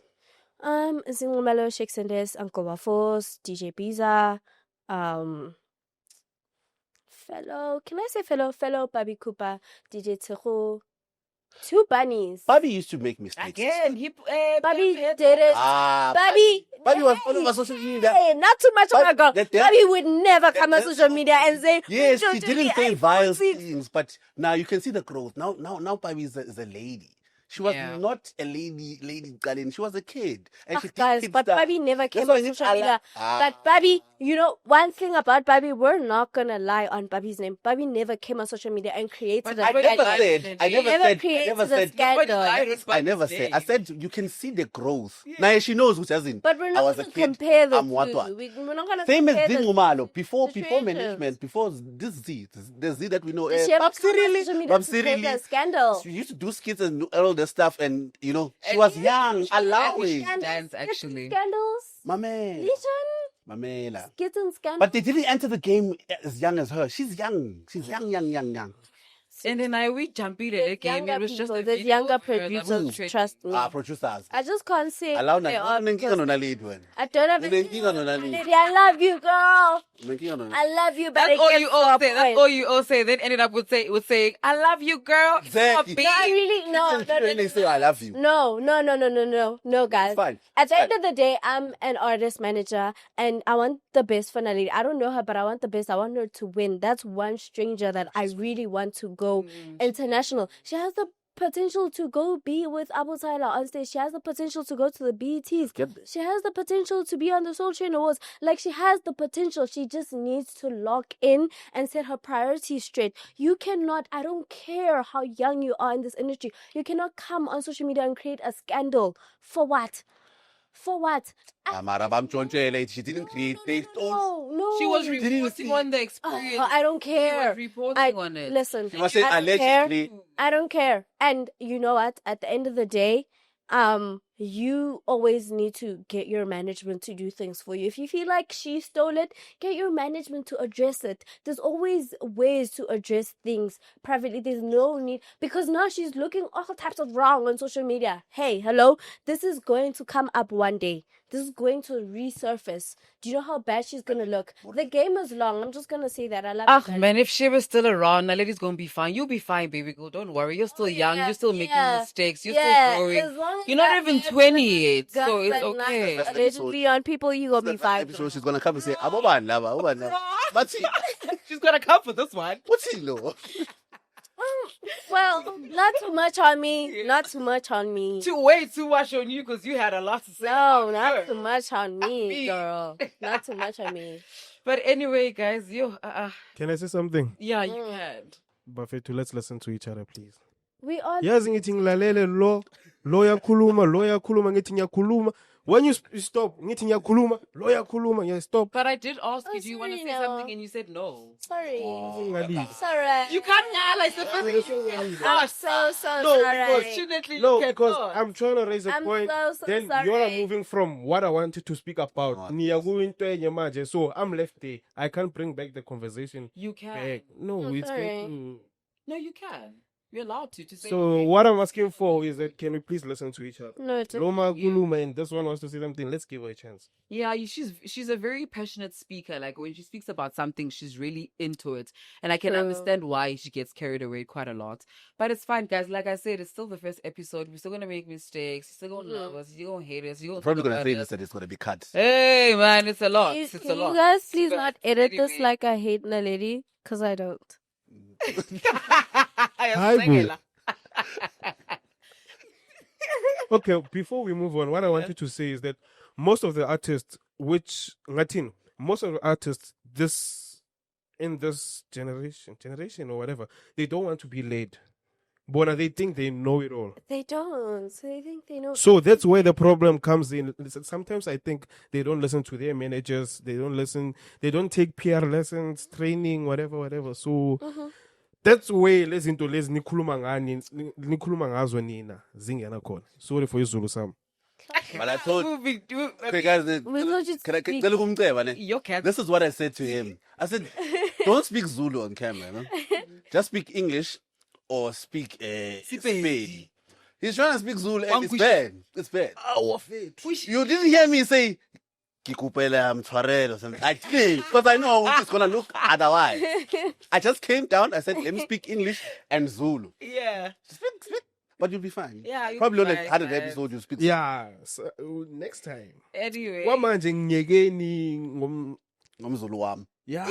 Zingumelo, Shebeshxt, Uncle Wafos, DJ Biza, can I say fellow Babi Cooper, DJ Tejo, two bunnies. Bobby used to make mistakes. Again, Babi did it. Babi was all over social media. Hey, not too much of my girl. that- Babi would never come on social media and say, Yes, "Don't she do didn't me, say I vile want it." things, but now you can see the growth. Now Bobby is a lady. She was Yeah. not a lady Galin. She was a kid. And she did Guys, kid but stuff. Babi never came why on it's social media. But Babi, you know, one thing about Babi, we're not gonna lie on Babi's name. Babi never came on social media and created But a I But never I- said. I never never said. I created never a said. scandal. I never said. I said you can see the growth. Now she knows who doesn't. But we're I not was a gonna kid. compare the I'm what two. one. We're not gonna Same as compare the Dingumalo. Before situations. management, before this Z, the Z that we know. She ever come on social media to Babsi create a really. scandal. She used to do skits and do all the stuff, and you know she was young. Allow it, Dance, actually. Scandals. Mamela, Listen, Mamela. getting scandals. But they didn't enter the game as young as her. She's young. She's young. And then we jumped it again. It was just a there's video younger of her that was producers. straight- Trust me. Producers. I just can't say. Allow they na. are because I don't have I love you, girl. I love you, but That's it all gets you to all a say. That's point. all you all say. Then ended up with saying, "I love you, girl." Exactly. Stop No, I being- really no. They say I love you. No, guys. Fine. At the end of the day, I'm an artist manager, and I want the best for Naledi. I don't know her, but I want the best. I want her to win. That's one stranger that I really want to go international. She has the potential to go be with Abu Tyler on stage. She has the potential to go to the BETs. Get this. She has the potential to be on the Soul Train Awards. Like, she has the potential. She just needs to lock in and set her priorities straight. You cannot, I don't care how young you are in this industry, you cannot come on social media and create a scandal. For what? For what? She didn't create. They don't. No. She was Didn't you reporting see- on the experience. I don't She care. was reporting on it. Listen, She was saying I don't care. allegedly. I don't care. And you know what? At the end of the day, you always need to get your management to do things for you. If you feel like she stole it, get your management to address it. There's always ways to address things privately. There's no need, because now she's looking all types of wrong on social media. Hey, hello, this is going to come up one day. This is going to resurface. Do you know how bad she's gonna look? The game is long. I'm just gonna say that. I love Ah, you, man, if she was still around, Naledi's gonna be fine. You'll be fine, baby girl. Don't worry. You're still young. You're still making mistakes. You're still growing. as long as You're not that even episode 28, guts so it's and okay. knives allegedly on people, you gonna be fine. Episode, she's gonna come and say, "Aboban lava, but She's gonna come for this one. what's he know?" Well, not too much on me. Not too much on me. Way too much on you because you had a lot to say. No, about not her. too much on me, Me. girl. Not too much on me. But anyway, guys, Can I say something? yeah, you can. Bafethu, let's listen to each other, please. We all. Yazi ngithi ngilalele lo yakhuluma ngithi ngiyakhuluma. When you stop, ngithi ngiyakhuluma, lo yakhuluma, yeah, stop. But I did ask Oh, you, do you want to sorry, say no. something? And you said no. Sorry. Ngalisi. Sorry. You can't yell. It's the first I'm so No, sorry. Unfortunately, No, you because cannot. I'm trying to raise a I'm point. so Then sorry. you're moving from what I wanted to speak about. Oh, Niyagu into enye manje. So I'm left there. I can't bring back the conversation You can. back. No, I'm it's sorry. getting... No, you can. You're allowed to say. So what I'm asking for is that can we please listen to each other? No, it's Loma Guluma and this one wants to say something. Let's give her a chance. Yeah, she's a very passionate speaker. Like when she speaks about something, she's really into it, and I can True. understand why she gets carried away quite a lot. But it's fine, guys. Like I said, it's still the first episode. We're still gonna make mistakes. You're still gonna love us. You're gonna hate us. You're Probably gonna gonna say us. this that it's gonna be cut. Hey man, it's a lot. Please, It's can a lot. you guys please But not edit this anyway. like I hate Naledi? Because I don't. Hi, boo. Okay, before we move on, what I wanted to say is that most of the artists, most of the artists in this generation or whatever, they don't want to be led. Bona, they think they know it all. They don't. So they think they know. So that's where the problem comes in. Sometimes I think they don't listen to their managers. They don't take PR lessons, training, whatever. So that's where lezinto lezi nikhuluma ngazo nina zingena khona. Sorry for iZulu Sam. But I told Moving- okay, guys, We will just can I speak. tell you kumceba, ne? Your cat. This is what I said to him. I said, don't speak Zulu on camera, no? Just speak English or speak Spedi. He's trying to speak Zulu and it's Wangush. bad. It's bad. You didn't hear me say Kikupela Mtwarel or something. I didn't, because I know it's gonna look otherwise. I just came down, I said, let me speak English and Zulu. Yeah. Speak. But you'll be fine. Yeah, you'll Probably be on the fine, 100th man. episode you'll speak. Yeah, so, next time. Anyway. Kwamanje ngiyekeni Ngomzulu wami. yeah.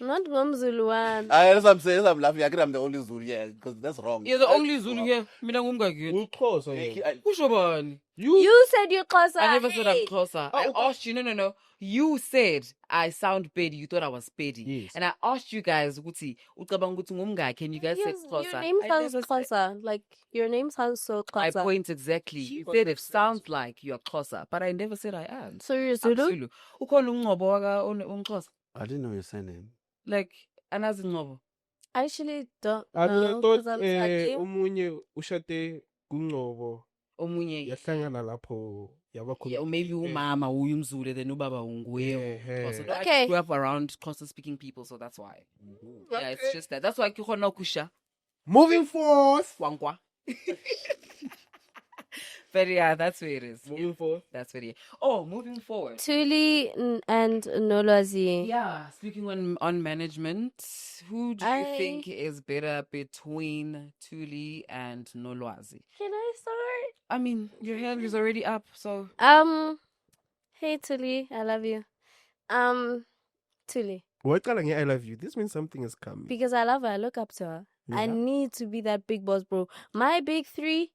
Not Ngomzuluan. That's what I'm saying. I'm laughing. I think I'm the only Zulu, yeah, because that's wrong. You're the only Zulu here. Mina ngumngakini. Uxhosa Yeah, yena. Kusho bani? You said you're closer. I never said I'm Hey. closer. I asked you, no. You said I sound Pedi. You thought I was Pedi. Yes. And I asked you guys, ukuthi, ucabanga ukuthi ngumngaki, and you guys said closer. Your name I sounds never said- closer. Like, your name sounds so My closer. point exactly. You said it sounds like you're closer, but I never said I am. So you're I'm Zulu? Zulu. Ukhona ungqobo waka ungxhosa. I didn't know your surname. Like anazi ngqobo. I actually don't I know. thought 'Cause I'm Saki. umunye ushate kuNgcobo Omunye yahlangana lapho yabakhona. yeah, or maybe umama uyu mzulu then ubaba unguye. Yeah. So I Okay. grew up around Xhosa speaking people, so that's why. Yeah, it's just that. That's why kukhona kusha Moving forth. wangwa. But yeah, that's where it is. Moving forth. That's where it is. Oh, moving forward. Tuli and Nolwazi. Yeah, speaking on management, who do you I- think is better between Tuli and Nolwazi? Can I start? I mean, your hand is already up, so Hey Tuli, I love you. Tuli, Waqala nge I love you. This means something is coming. because I love her, I look up to her. I Yeah. need to be that big boss, bro. My big three.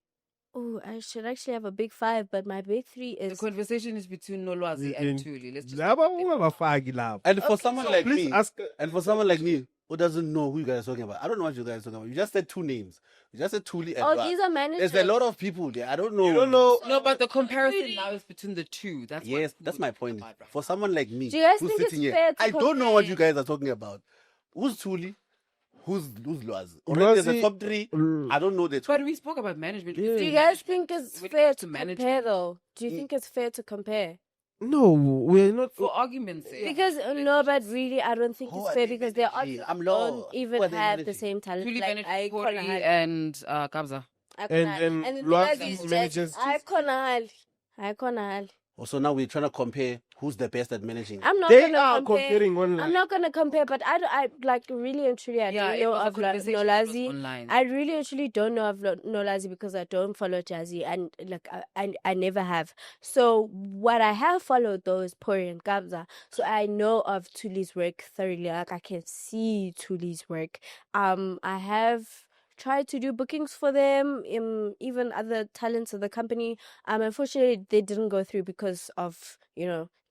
Oh, I should actually have a big five, but my big three the is conversation is between Nolwazi and Tuli. Let's just Laba ungabafaki lapho. And for someone like Please me, ask. and for someone like me who doesn't know who you guys are talking about, I don't know what you guys are talking about. You just said two names. You just said Tuli and oh, Ra. these are managers. There's a lot of people there. I don't know. You don't know. no, but the comparison now is between the two. That's what Yes, we that's were my talking point. about, right? For someone like me, Do you guys who's think it's sitting here, fair to I don't know what compare? you guys are talking about. Who's Tuli? Who's Lwazi? Already there's a Lwazi- top three. I don't know the But we spoke about management. Yeah. Do you guys think it's When it fair comes to to management- compare, though? Do you think it's fair to compare? No, we're not. For argument's sake. Because no, but really, I don't think Who it's are fair they because their managing? artists I'm don't lost. even Who are they have the managing? same talent. Tuli Like, managed I Kori can't and Kabza. And the Lwazi thing is manages- I can't. Oh, so now we're trying to compare who's the best at managing. I'm not They gonna are compare. comparing online. I'm not gonna compare, but I like really and truly I Yeah, don't it know was a of conversation that was Nolazi. online. I really and truly don't know of Nolazi because I don't follow Jazzy and like I never have. So what I have followed though is Pori and Kabza. So I know of Tuli's work thoroughly. Like I can see Tuli's work. I have tried to do bookings for them, even other talents of the company. Unfortunately, they didn't go through because of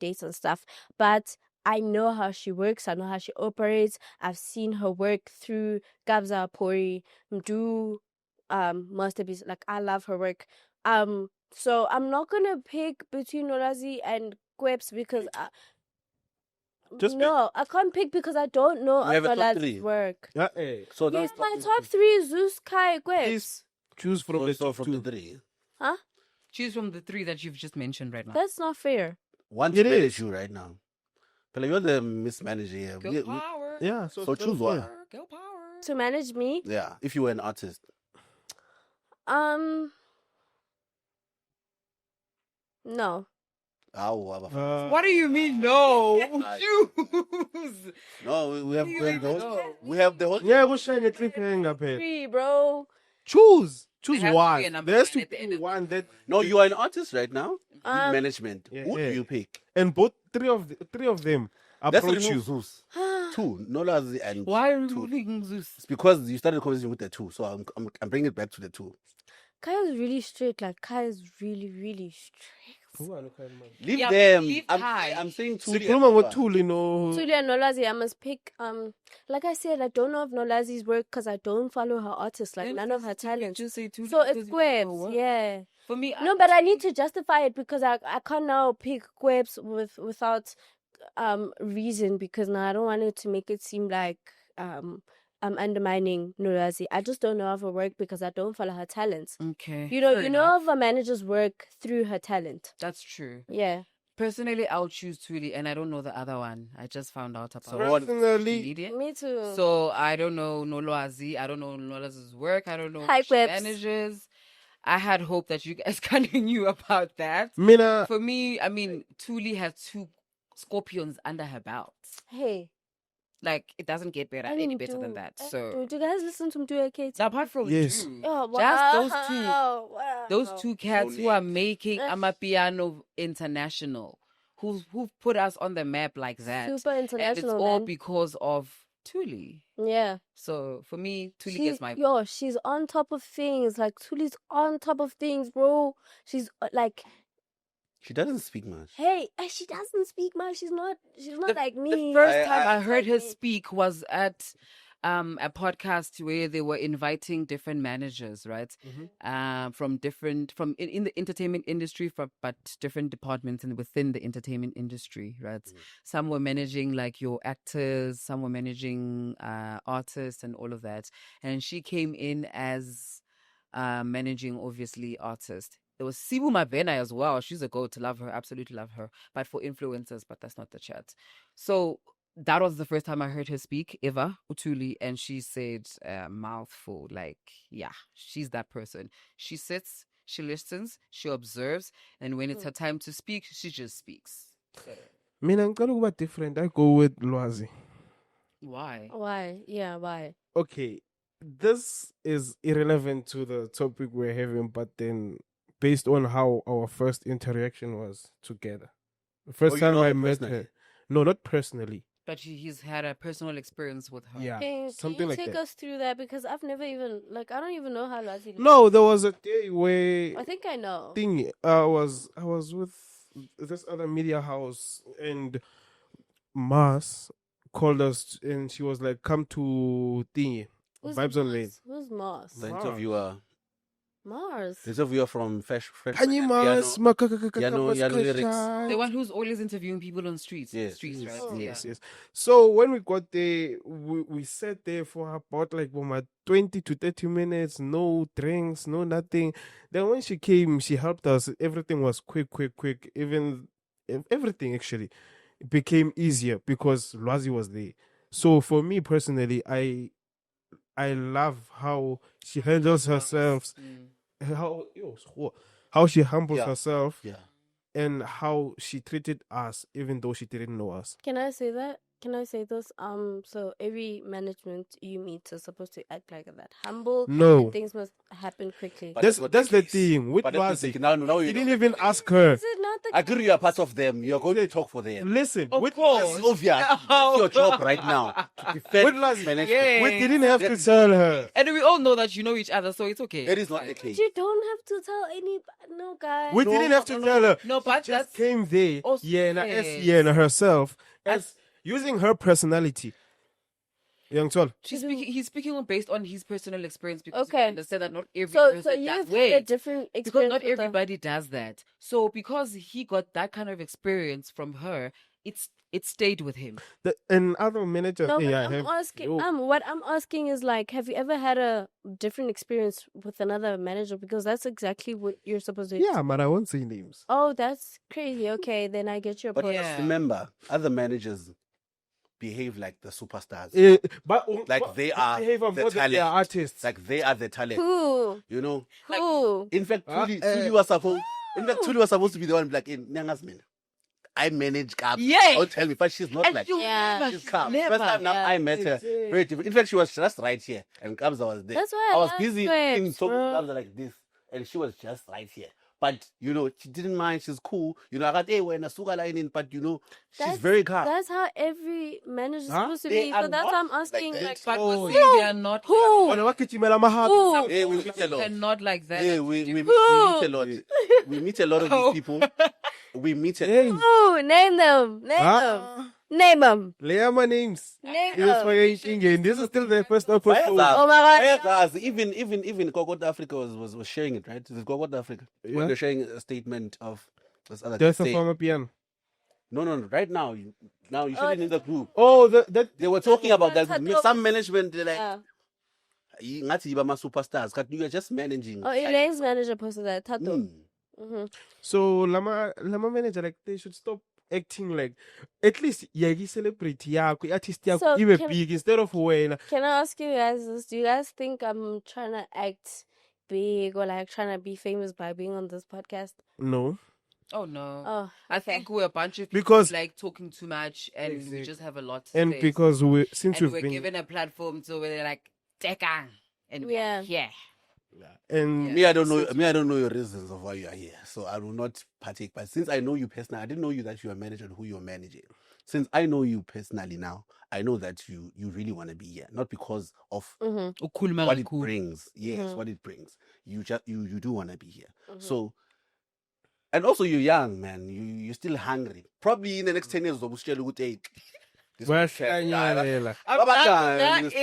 dates and stuff. But I know how she works. I know how she operates. I've seen her work through Gabza Pori, do masterpiece. Like I love her work. So I'm not gonna pick between Nolazi and Kwebs because Just no, I can't pick because I don't know You have of a top Nolazi's three. work. So Yes, that's my top three is Zeus, Kai, Kwebs. Please choose from the so top from two. the three. Huh? Choose from the 3 that you've just mentioned right now. That's not fair. One It to manage is. you right now. But you're the mismanager here. Girl power. Yeah, So it's choose not one. fair. Girl power. To manage me, Yeah, if you were an artist. no. What do you mean no? Choose. No, we have You the even whole. know. We have the whole. Yeah, go shine a cliffhanger, pet. Three, bro. Choose There has to be one. a number There's nine to at the end be of one that. No, you are an artist right now. You Um, management. Yeah, Who yeah. do you pick? And both three of them Let's approach remove you. Zeus. Two, Nolazi and Why are you two. removing Zeus? It's because you started the conversation with the two, so I'm bringing it back to the two. Kai is really strict. Like Kai is really, really strict. Leave Yeah, them. leave Kai. I'm saying two. Sikhuluma ngothuli no. Tuli and Nolazi, I must pick. Like I said, I don't know of Nolazi's work because I don't follow her artists. Like Then none of her just- you talents. Just say two. So it's because you don't know Kwebs, what. yeah. For me, No, but I need to justify it because I can't now pick Kwebs without reason because now I don't want it to make it seem like I'm undermining Nolazi. I just don't know of her work because I don't follow her talents. Okay. You know, fair you enough. know of a manager's work through her talent. That's true. Yeah. Personally, I'll choose Tuli, and I don't know the other one. I just found out about Personally, Lydia. Me too. So I don't know Nolwazi. I don't know Nolwazi's work. I don't know Hi, who she Kwebs. manages. I had hope that you guys kind of knew about that. Mina, For me, I mean, Tuli has 2 scorpions under her belt. Hey. Like, it doesn't get better, any better than that. So, do you guys listen to Mduya Kate? apart from Yes. Drew, Oh, just wow. those two cats who are making Amapiano international, who've put us on the map like that. Super And it's international, all man. because of Tuli. Yeah. So for me, Tuli gets my She's on top of things. Like Tuli's on top of things, bro. She's like, She doesn't speak much. hey, she doesn't speak much. She's not like me. The first time I heard her like me. speak was at a podcast where they were inviting different managers, right? From in the entertainment industry, but different departments and within the entertainment industry, right? Some were managing like your actors, some were managing artists and all of that. And she came in as managing obviously artists. There was Sibu Mavena as well. She's a goat. Love her. Absolutely love her. But for influencers, but that's not the chat. So that was the first time I heard her speak ever, Utuli. And she said mouthful. Like, yeah, she's that person. She sits, she listens, she observes. And when it's her time to speak, she just speaks. Mina, ngicela ukuba different. I go with Lwazi. Why? Why? Yeah, why? Okay, this is irrelevant to the topic we're having, but then based on how our first interaction was together. The first you time know I her met personally? her. No, not personally. But he's had a personal experience with her. Yeah, Can something you like take that. us through that? Because I've never even, like, I don't even know how Lwazi looks. No, there was a day where I think I know. I was with this other media house and Mars called us and she was like, "Come to thingy, Who's Vibes on Lane." Who's Mars? The interviewer. Mars. The interviewer from Fresh Kanye Mars, Yano lyrics. The one who's always interviewing people on streets. Yes, Streets, yes, right? Yes, yes. So when we got there, we sat there for about like 20 to 30 minutes, no drinks, no nothing. Then when she came, she helped us. Everything was quick. Even everything actually became easier because Lwazi was there. So for me personally, I love how she handles herself, how she humbles Yeah. herself. Yeah. and how she treated us, even though she didn't know us. Can I say that? Can I say this? So every management you meet is supposed to act like that. Humble. No. And things must happen quickly. But That's not the case. thing with But that's Vazi. the thing. Now He you didn't even ask her. Is it not the I agree you are part of them. You're going to talk for them. Listen, Of with course. It's obvious. It's your job right now to defend With Vazi, management. Yeah. we didn't have to tell her. And we all know that you know each other, so it's okay. It is not the case. You don't have to tell any. No, guys. We didn't have to tell her. No, but She just that's came there, also Yena, yes. as Yena herself, as using her personality. Young Tol. he's speaking based on his personal experience because Okay. you understand that not every So person you've that had way. a different Because experience. not with her. everybody does that. So because he got that kind of experience from her, it stayed with him. And other managers. No, but yeah, I'm have- asking. Yo. What I'm asking is like, have you ever had a different experience with another manager? Because that's exactly what you're supposed to. Yeah, but I won't say names. Oh, that's crazy. Okay, then I get your But point. Yeah. remember, other managers behave like the superstars. But they are behave the more than talent. they are artists. Like they are the talent. Who? You know. Who? In fact, Huh? Tuli was supposed. In fact, Tuli was supposed to be the one like in Nyanga's man. I manage Gab. Yeah. Don't tell me, but she's not And like. you Yeah. never, She's calm. never. First time now Yeah. I met her. Very different. In fact, she was just right here, and Kabza was there. That's why I I was asked busy for it, in talking to bro. Kabza like this, and she was just right here. But you know, she didn't mind. She's cool. You know, I got hey when a sugar line in, but you know, she's very calm. That's how every manager is Huh? supposed to They be. are So that's not why I'm like asking. that. Like, But Oh, we they are not. who? Who? Who? Hey, we meet a lot. And not like that. Hey, we meet Who? a lot. We meet a lot of Oh. these people. We meet a Hey. Who? Name them. Name them. Huh? Name them. Leah, my names. Name Yes, them. for again. This is still the first episode. Oh my God. Guys, even Kokota Africa was sharing it, right? The Kokota Africa. Yeah. They're sharing a statement of this other Death of say- Amapiano. No. Right now, you shouldn't in the group. Oh, that They were talking about that. Tato. Some management, they're like, Yeah. ngathi yiba superstars. But you are just managing. Oh, Elaine's manager posted that. Tato. Mm. Mm-hmm. so lama manager like they should stop acting like at least yagi celebrity yako artist yako So even can- big instead of wena. Can I ask you guys this? Do you guys think I'm trying to act big or like trying to be famous by being on this podcast? No, Oh no. Oh, I okay. think we're a bunch of people Because- like talking too much and we Exactly. just have a lot to and say. because since and we've we're been given a platform, so we're like, Tekang. And we're Yeah. here. and Me, I don't know your reasons of why you are here, so I will not partake. But since I know you personally, I didn't know you that you are manager and who you are managing. Since I know you personally now, I know that you really want to be here, not because of Mm-hmm. Ukhuluma what it kakhulu. brings. Yes, Mhm. what it brings. You do want to be here. Mhm. So, and also you're young, man. You're still hungry. Probably in the next 10 years, uzobutshela ukuthi, hey, this Well, is fair. yeah. I'm Baba done Chan, with that this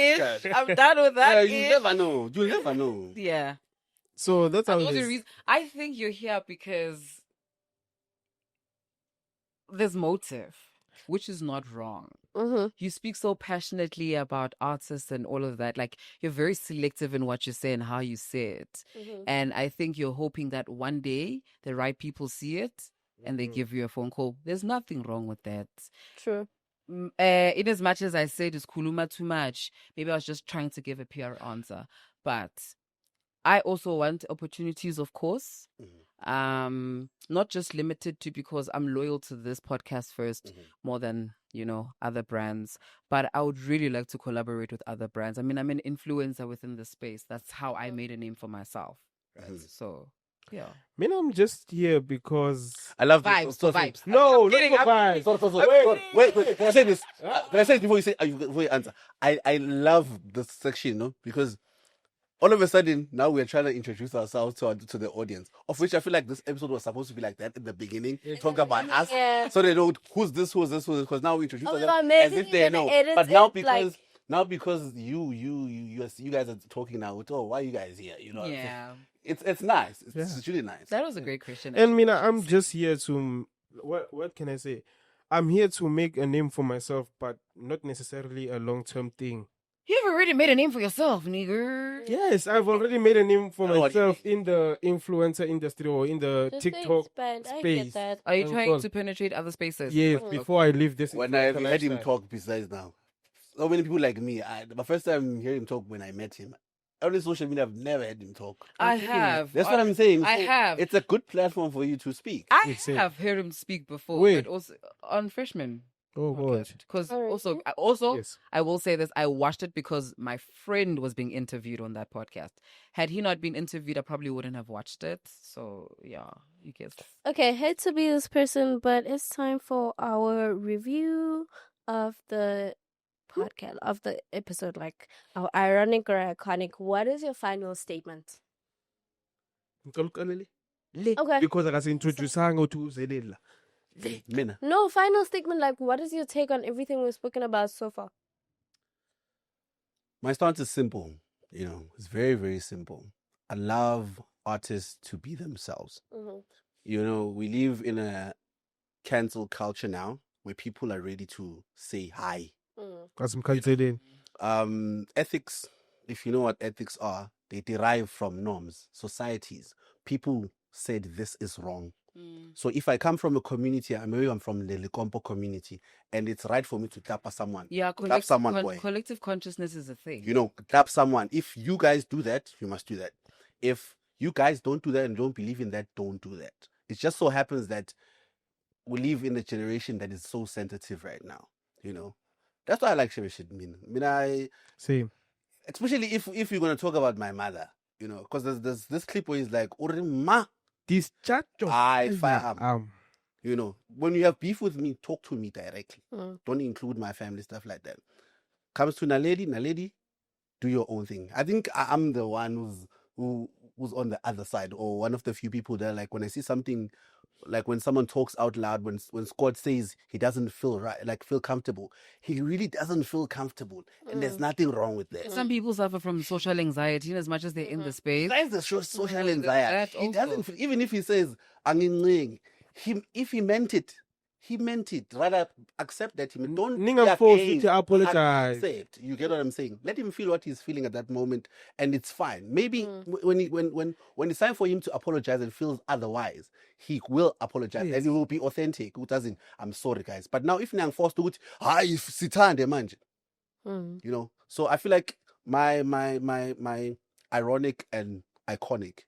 ish. guy. I'm done with Yeah, that you ish. never know. You never know. Yeah. So that's how And it also is. reason, I think you're here because there's motive, which is not wrong. Mm-hmm. You speak so passionately about artists and all of that. Like, you're very selective in what you say and how you say it. Mm-hmm. And I think you're hoping that one day the right people see it and they Mhm. give you a phone call. There's nothing wrong with that. True. In as much as I said it's kuluma too much, maybe I was just trying to give a PR answer. But I also want opportunities, of course. Not just limited to because I'm loyal to this podcast first Mhm. more than, other brands. But I would really like to collaborate with other brands. I mean, I'm an influencer within the space. That's how I made a name for myself. Right? Mhm. So, yeah. I mean, I'm just here because I love this. Vibes, vibes. no, I'm kidding, not I'm for vibes. Sorry. Wait. Can I say this? Can I say it before you say before you answer? I love this section, no, because all of a sudden now we're trying to introduce ourselves to the audience, of which I feel like this episode was supposed to be like that in the beginning. Talk about us, Yeah. so they know who's this, because now we introduce Oh, ourselves maybe as if you're they gonna know. edit But now it, like- because you guys are talking now, oh, why are you guys here? You know, Yeah. it's nice. Yeah. It's really nice. That was a great question. And Mina, I'm just here to what can I say? I'm here to make a name for myself, but not necessarily a long-term thing. You've already made a name for yourself, nigger. Yes, I've already made a name for Oh, what do you myself in the influencer industry or in the Just to TikTok expand. I space. get that. Are you Oh, trying God. to penetrate other spaces? Yes, Mm. before I leave this. When I influencer heard him lifestyle. talk, besides now, so many people like me, the first time hearing him talk when I met him, on social media, I've never heard him talk. I have. That's what I'm saying. I So have. It's a good platform for you to speak. I It's it. have heard him speak before, Where? but also on Freshman. Oh God. Because Alright. also, Yes. I will say this: I watched it because my friend was being interviewed on that podcast. Had he not been interviewed, I probably wouldn't have watched it. So yeah, you guess. Okay, hate to be this person, but it's time for our review of the podcast, of the episode, like our ironic or iconic. What is your final statement? Okay. Okay. Because I introduce hang to Zelela. Mina. No, final statement, like what is your take on everything we've spoken about so far? My stance is simple. It's very, very simple. I love artists to be themselves. Mm-hmm. We live in a cancel culture now where people are ready to say hi. As I'm canceling. Ethics, if you know what ethics are, they derive from norms, societies. People said this is wrong. So if I come from a community, maybe I'm from the Likompo community, and it's right for me to tap someone. Yeah, Tap someone, boy. collective consciousness is a thing. Tap someone. If you guys do that, you must do that. If you guys don't do that and don't believe in that, don't do that. It just so happens that we live in a generation that is so sensitive right now. That's why I like Shebeshkt. Same. Especially if you're gonna talk about my mother, because there's this clip where he's like, "Orima, This chat. I firearm." When you have beef with me, talk to me directly. Don't include my family, stuff like that. Comes to Naledi, do your own thing. I think I'm the one who's on the other side, or one of the few people that, like, when I see something, like when someone talks out loud, when Scott says he doesn't feel right, like feel comfortable, he really doesn't feel comfortable, and there's nothing wrong with that. Some people suffer from social anxiety as much as they're in the space. That's the social anxiety. That He also. doesn't feel, even if he says "Angincing," if he meant it. He meant it. Rather accept that him. Don't Ninga be forced pain. to apologize. Accept. You get what I'm saying? Let him feel what he's feeling at that moment, and it's fine. Maybe when it's time for him to apologize and feels otherwise, he will apologize, and he will be authentic. Who doesn't? I'm sorry, guys. But now, if I'm forced to, if sitande manje, So I feel like my ironic and iconic.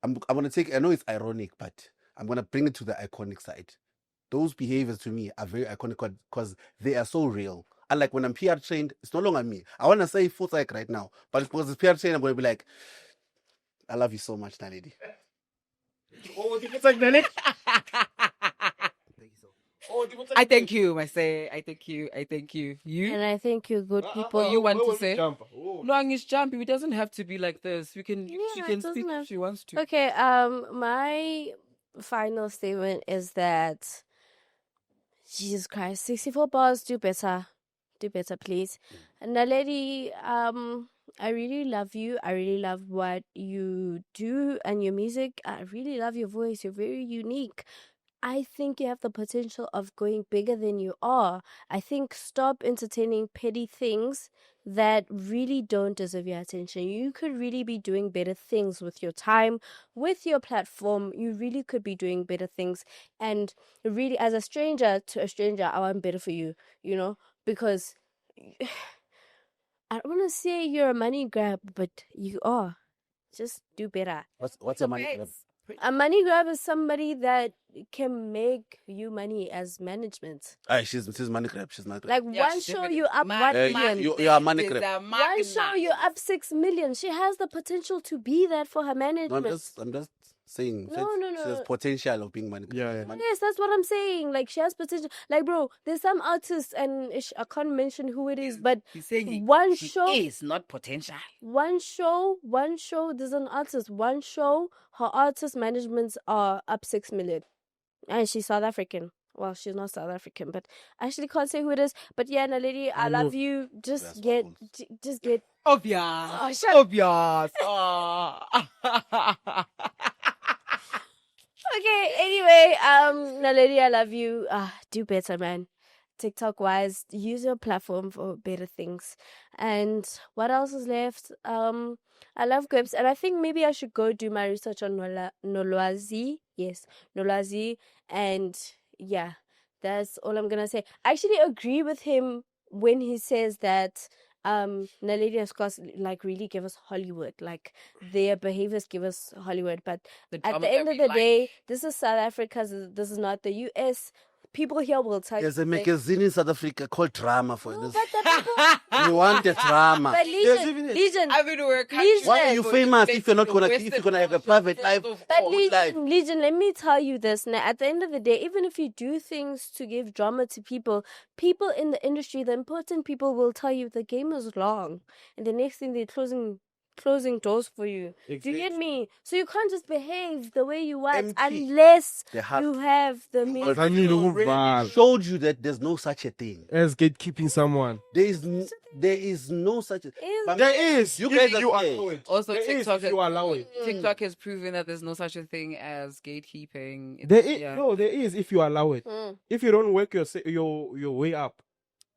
I'm gonna take. I know it's ironic, but I'm gonna bring it to the iconic side. Those behaviors to me are very iconic because they are so real. Unlike when I'm PR trained, it's no longer me. I want to say full like right now, but because it's PR trained, I'm going to be like, I love you so much, Naledi. It's like Naledi. I thank you, I say. I thank you. I thank you. You? And I think you good people. You want to say? Jumper. Oh. No, it's jumpy. It doesn't have to be like this. She can it doesn't speak have- if she wants to. Okay, my final statement is that Jesus Christ, 64 bars, do better, please. And Naledi, I really love you. I really love what you do and your music. I really love your voice. You're very unique. I think you have the potential of going bigger than you are. I think stop entertaining petty things that really don't deserve your attention. You could really be doing better things with your time, with your platform. You really could be doing better things. And really, as a stranger to a stranger, I want better for you, because I don't want to say you're a money grab, but you are. Just do better. What's your money? A money grab is somebody that can make you money as management. She's money grab. She's not. Like one show you up 1 million. You are money grab. One show you up 6 million. She has the potential to be that for her management. I'm just saying. No. She has potential of being money grab. Yeah. Yes, that's what I'm saying. Like she has potential. Like bro, there's some artists and I can't mention who it is, but He's saying one she show is not potential. One show, there's an artist, one show, her artist managements are up 6 million. And she's South African. Well, she's not South African, but I actually can't say who it is. But yeah, Naledi, I love you. Just get. Obvious. Oh, shut Obvious. Oh. Okay, anyway, Naledi, I love you. Do better, man. TikTok wise, use your platform for better things. And what else is left? I love Grips, and I think maybe I should go do my research on Nolwazi. Yes, Nolwazi, and yeah, that's all I'm gonna say. I actually agree with him when he says that Naledi and Scott like really give us Hollywood. Like their behaviors give us Hollywood. But The at drama the end that of we the day, this is South Africa. This is not the US. People here will tell There's a you. magazine in South Africa called Drama for this. But the people, We want the drama. but Legion, I mean, we're a country. Legion. Why are you for famous the if you're not gonna Western if you're gonna have a culture, private life? first of But all. Legion, let me tell you this. Now, at the end of the day, even if you do things to give drama to people, people in the industry, the important people will tell you the game is long. And the next thing, they're closing doors for you. Do you get me? So you can't just behave the way you want Empty. unless They have- you have the means. Fanele ukuvala. Showed you that there's no such a thing. As gatekeeping someone. There is no such a Is- There is. You if guys are you scared. allow it. Also, There is TikTok if you allow it. TikTok has proven that there's no such a thing as gatekeeping. There is, Yeah. no, there is if you allow it. Mm. If you don't work your way up,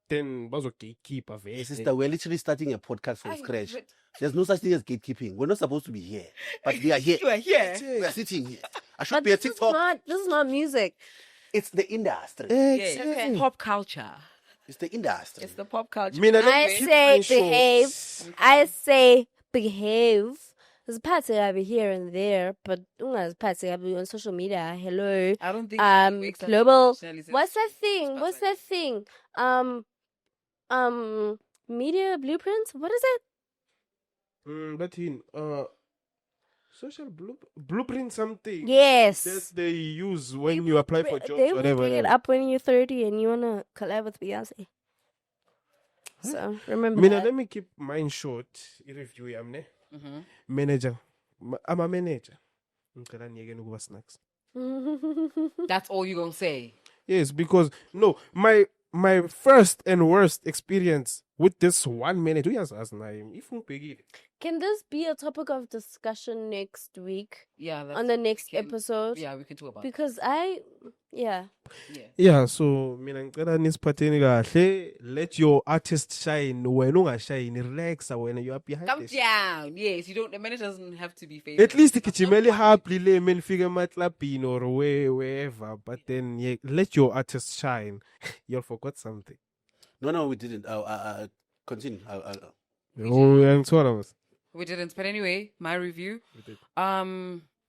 then bazo gatekeeper. Sister, we're literally starting a podcast from Ay, scratch. but- There's no such thing as gatekeeping. We're not supposed to be here, but we are here. You are here. We are sitting here. I should But be a this TikTok. this is not music. It's the industry. Yes, it's pop culture. It's the industry. It's the pop culture. Mina, let I me keep say my show. behave. I say behave. There's parts that I be here and there, but there's parts that I be on social media. Hello. I don't think she wakes up Global. professionally since- What's that thing? It's What's like- that thing? Media blueprints. What is it? But in social blueprint something. Yes. That they use when you apply for jobs, They will whatever. bring it up when you're 30 and you wanna collab with Beyonce. So remember Mina, that. let me keep mine short. I-review yami, ne? Mhm. Manager. I'm a manager. Ngicela niyeke ukuba snacks. That's all you're going to say. Yes, because no, my first and worst experience with this 1 minute. Uyazazi naye, if ungibhekile. Can this be a topic of discussion next week Yeah. That's, on the next we can- episode? Yeah, we can talk about it. Because yeah. Yeah. Yeah, so mina ngicela nisiphatheni kahle. Let your artist shine. Wena ungashine, relax wena, you are behind Come the shit. down. Yes, you don't. The manager doesn't have to be famous. At least igijimele happily le men figure matlapin or wherever, but then yeah, let your artist shine. You forgot something. No, we didn't. Continue. Oh, and so on. We didn't. But anyway, my review. We did.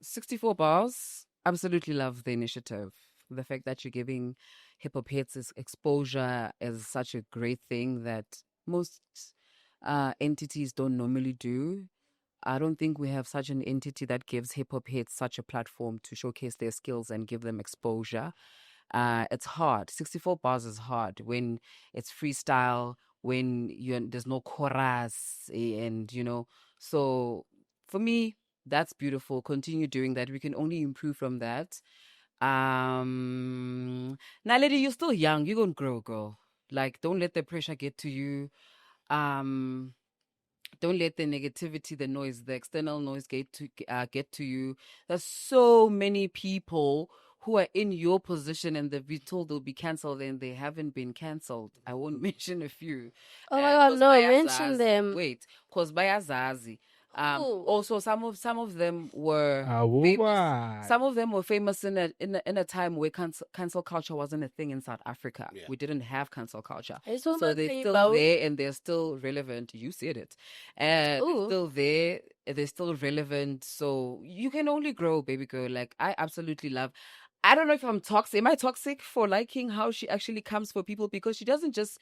64 bars. Absolutely love the initiative. The fact that you're giving hip hop hits exposure is such a great thing that most entities don't normally do. I don't think we have such an entity that gives hip hop hits such a platform to showcase their skills and give them exposure. It's hard. 64 bars is hard when it's freestyle, when there's no chorus, and So for me, that's beautiful. Continue doing that. We can only improve from that. Naledi, you're still young. You're gonna grow, girl. Like, don't let the pressure get to you. Don't let the negativity, the noise, the external noise get to you. There's so many people who are in your position and they've been told they'll be cancelled and they haven't been cancelled. I won't mention a few. Oh my God, 'Cause no, bayazazi. mention them. Wait, because bayazazi. Who? Also, some of them were Awuba. some of them were famous in a time where cancel culture wasn't a thing in South Africa. Yeah. We didn't have cancel culture. Are you talking So about they're Penny still Bow? there and they're still relevant. You said it. They're Ooh. still there. They're still relevant. So you can only grow, baby girl. Like, I absolutely love. I don't know if I'm toxic. Am I toxic for liking how she actually comes for people? Because she doesn't just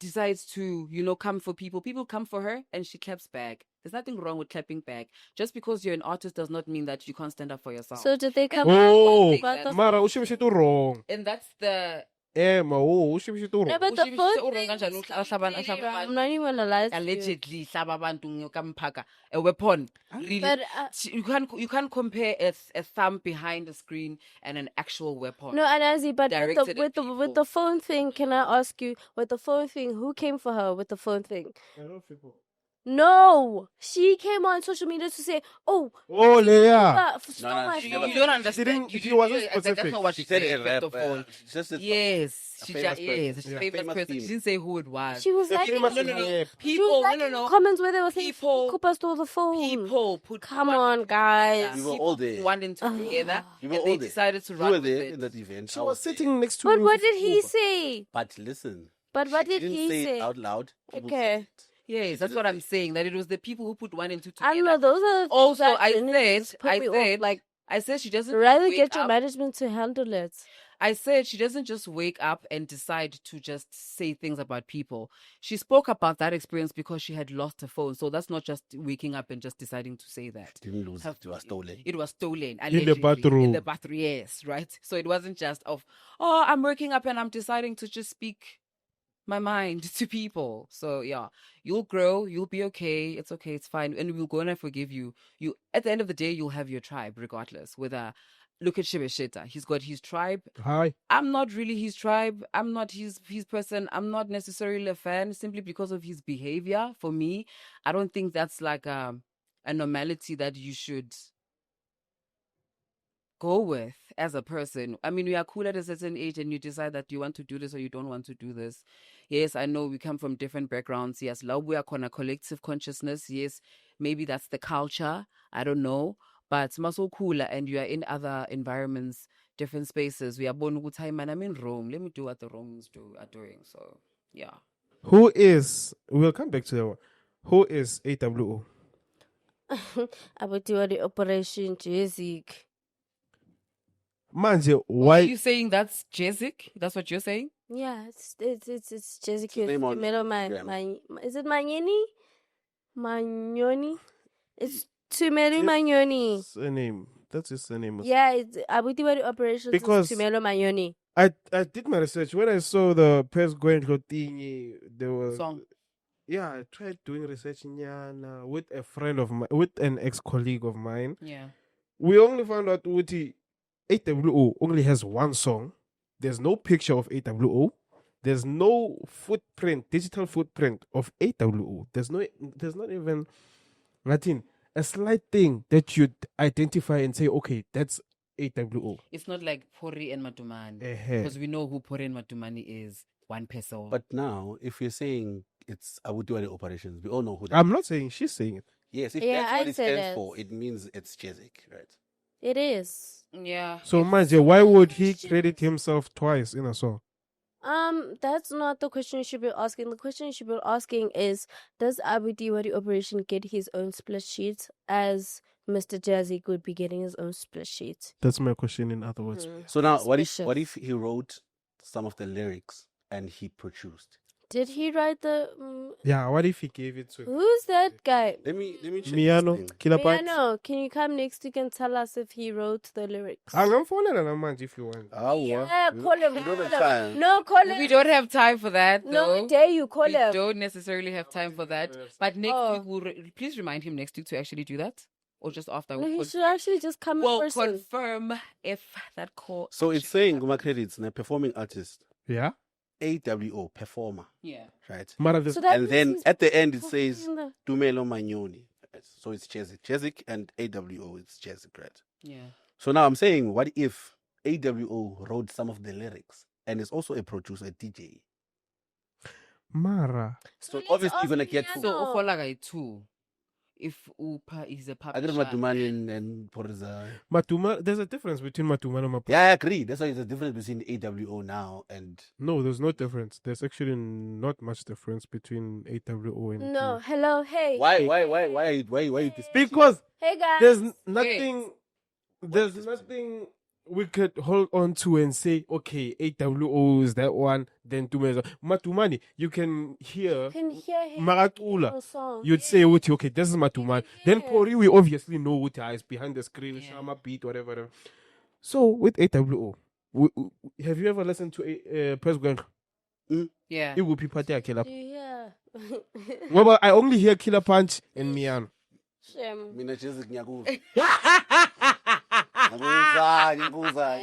decides to, come for people. People come for her and she claps back. There's nothing wrong with clapping back. Just because you're an artist does not mean that you can't stand up for yourself. So did they come? Oh, But the- Mara, ushibishe tu wrong. And that's the Ushibishe tu No, wrong. but the Ushibishe phone u-wrong thing kanjani is uhlaba- really uhlaba- wrong. I'm not even gonna lie to you. allegedly hlaba abantu kamphaka, a weapon. Really, But you can't compare a thumb behind the screen and an actual weapon. no, Anazi, but Directed with at the people. phone thing, can I ask you, with the phone thing, who came for her with the phone thing? No, she came on social media to say, "Oh, Oh, Leia. stole No, my she phone." You don't understand. didn't- You she do- wasn't you- specific. That's not what She she said said. a First of rapper. all. Just a Yes, a she famous just yes, person. a Yeah. famous Famous person. She female. didn't say who it was. She was like, famous no. rap. she People, was like no, in no. comments where they were saying, People- "Cooper stole the phone." People put Come one on, and guys. We were people all there. put one and two together, We were and all they there. decided to You run were with there it. in that event. She I was there. sitting next to But me what with did he Uber. say? But listen. But what she did didn't he say say? it out loud. People Okay. said it. Yes, that's what I'm saying. That it was the people who put one and two I together. don't know. Those are Also, that I genuinely said, put I me off. said, Like, I said she doesn't rather wake get your up. management to handle it. I said she doesn't just wake up and decide to just say things about people. She spoke about that experience because she had lost her phone. So that's not just waking up and just deciding to say that. Didn't lose it. It was stolen. It was stolen, In the allegedly. bathroom. In the bathroom, yes, right? So it wasn't just of, oh, I'm waking up and I'm deciding to just speak my mind to people. So yeah, you'll grow, you'll be okay. It's okay, it's fine. And we'll go and I forgive you. You at the end of the day, you'll have your tribe, regardless. Whether look at Shebeshkt. He's got his tribe. Hi. I'm not really his tribe. I'm not his person. I'm not necessarily a fan simply because of his behavior. For me, I don't think that's like a normality that you should go with as a person. I mean, we are cool at a certain age and you decide that you want to do this or you don't want to do this. Yes, I know we come from different backgrounds. Yes, love, we are on a collective consciousness. Yes, maybe that's the culture. I don't know. But muscle cooler and you are in other environments, different spaces. We are born good time and I'm in Rome. Let me do what the Romans are doing. So yeah. Who is, we'll come back to that one. Who is AWO? I would do the operation Jessic. Manje, Are why? you saying that's Jezik? That's what you're saying? Yeah, it's Jessic. His name on My is it Manyeni? Manyoni? It's Jeff- Tumelu Manyoni. Surname. That's his surname. Yeah, it's I would do the operation Because- Tumelu Manyoni. I did my research. When I saw the press going to thingy, there was Song. yeah, I tried doing research with a friend of mine, with an ex-colleague of mine. Yeah. We only found out Uti AWO only has one song. There's no picture of AWO. There's no footprint, digital footprint of AWO. There's not even nothing. A slight thing that you'd identify and say, okay, that's AWO. It's not like Pori and Matumani. Eh-heh. Because we know who Pori and Matumani is. One person. But now, if you're saying it's I would do any operations, we all know who that I'm not saying she's saying it. Yes, if Yeah, that's I what it said stands that. for, it means it's Jezik, right? It is. yeah. So, Manje, why would he credit himself twice in a song? That's not the question you should be asking. The question you should be asking is, does Abu Diwari Operation get his own split sheet as Mr. Jazzy would be getting his own split sheet? That's my question, in other words. So now, what Suspicious. if he wrote some of the lyrics and he produced? Did he write the? Yeah, what if he gave it to Who's that guy? Let me check Miano, this thing. Killer Punch? Miano, can you come next week and tell us if he wrote the lyrics? I'm phoning Manje if you want. Yeah, call him. We don't have call him. time. No, call him. We don't have time for that, No, though. dare you call We him. don't necessarily have time for that. But next Oh. week, please remind him next week to actually do that. Or just after. No, he We'll should actually just come in we'll person. confirm if that call. So it's saying Guma credits a performing artist, Yeah? AWO performer, Yeah. right? Mara, this So that And means then he's at the end it performing says the- Dumelo Manyoni. Right? So it's Jezik and AWO is Jezik, right? Yeah. So now I'm saying, what if AWO wrote some of the lyrics and is also a producer, a DJ? Mara. So let's obviously you're gonna ask get Miano. So, Ofolaga too. If Upa is a I publisher. agree with Matumani and Poriza. Matuma, there's a difference between Matuma and Mapa. Yeah, I agree. That's why there's a difference between AWO now and No, there's no difference. There's actually not much difference between AWO and No, hello, hey. why you this? Because Hey guys. there's nothing we could hold on to and say, okay, AWO is that one, then Tumeza. Matumani, you can hear Can hear him. Maratula. in the song. You'd say, okay, this is Matumani. Then Pori, we obviously know what is behind the screen, Yeah. Shama beat, whatever. So with AWO, have you ever listened to a press gang? Yeah. It will be Patea Killer. Do you hear? Well, I only hear Killer Punch and Miano. Shem. Mina Jezik Nyakuza.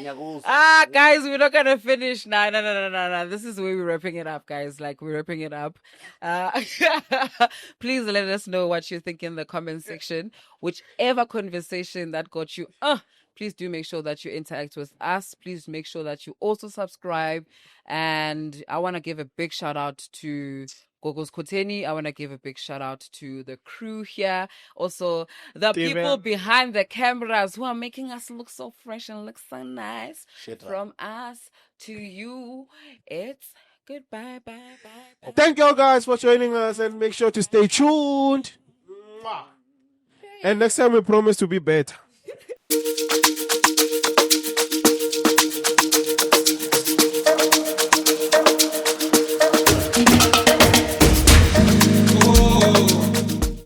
Nyakuza. Ah, guys, we're not gonna finish. No. This is where we're wrapping it up, guys. Like, we're wrapping it up. Please let us know what you think in the comment section. Whichever conversation that got you, please do make sure that you interact with us. Please make sure that you also subscribe. And I want to give a big shout out to Gogo's Koteni. I want to give a big shout out to the crew here. Also, the Steven. people behind the cameras who are making us look so fresh and look so nice. Shit, right. From us to you, it's Goodbye, bye, bye, bye. Thank you guys for joining us, and make sure to stay tuned. And next time we promise to be better.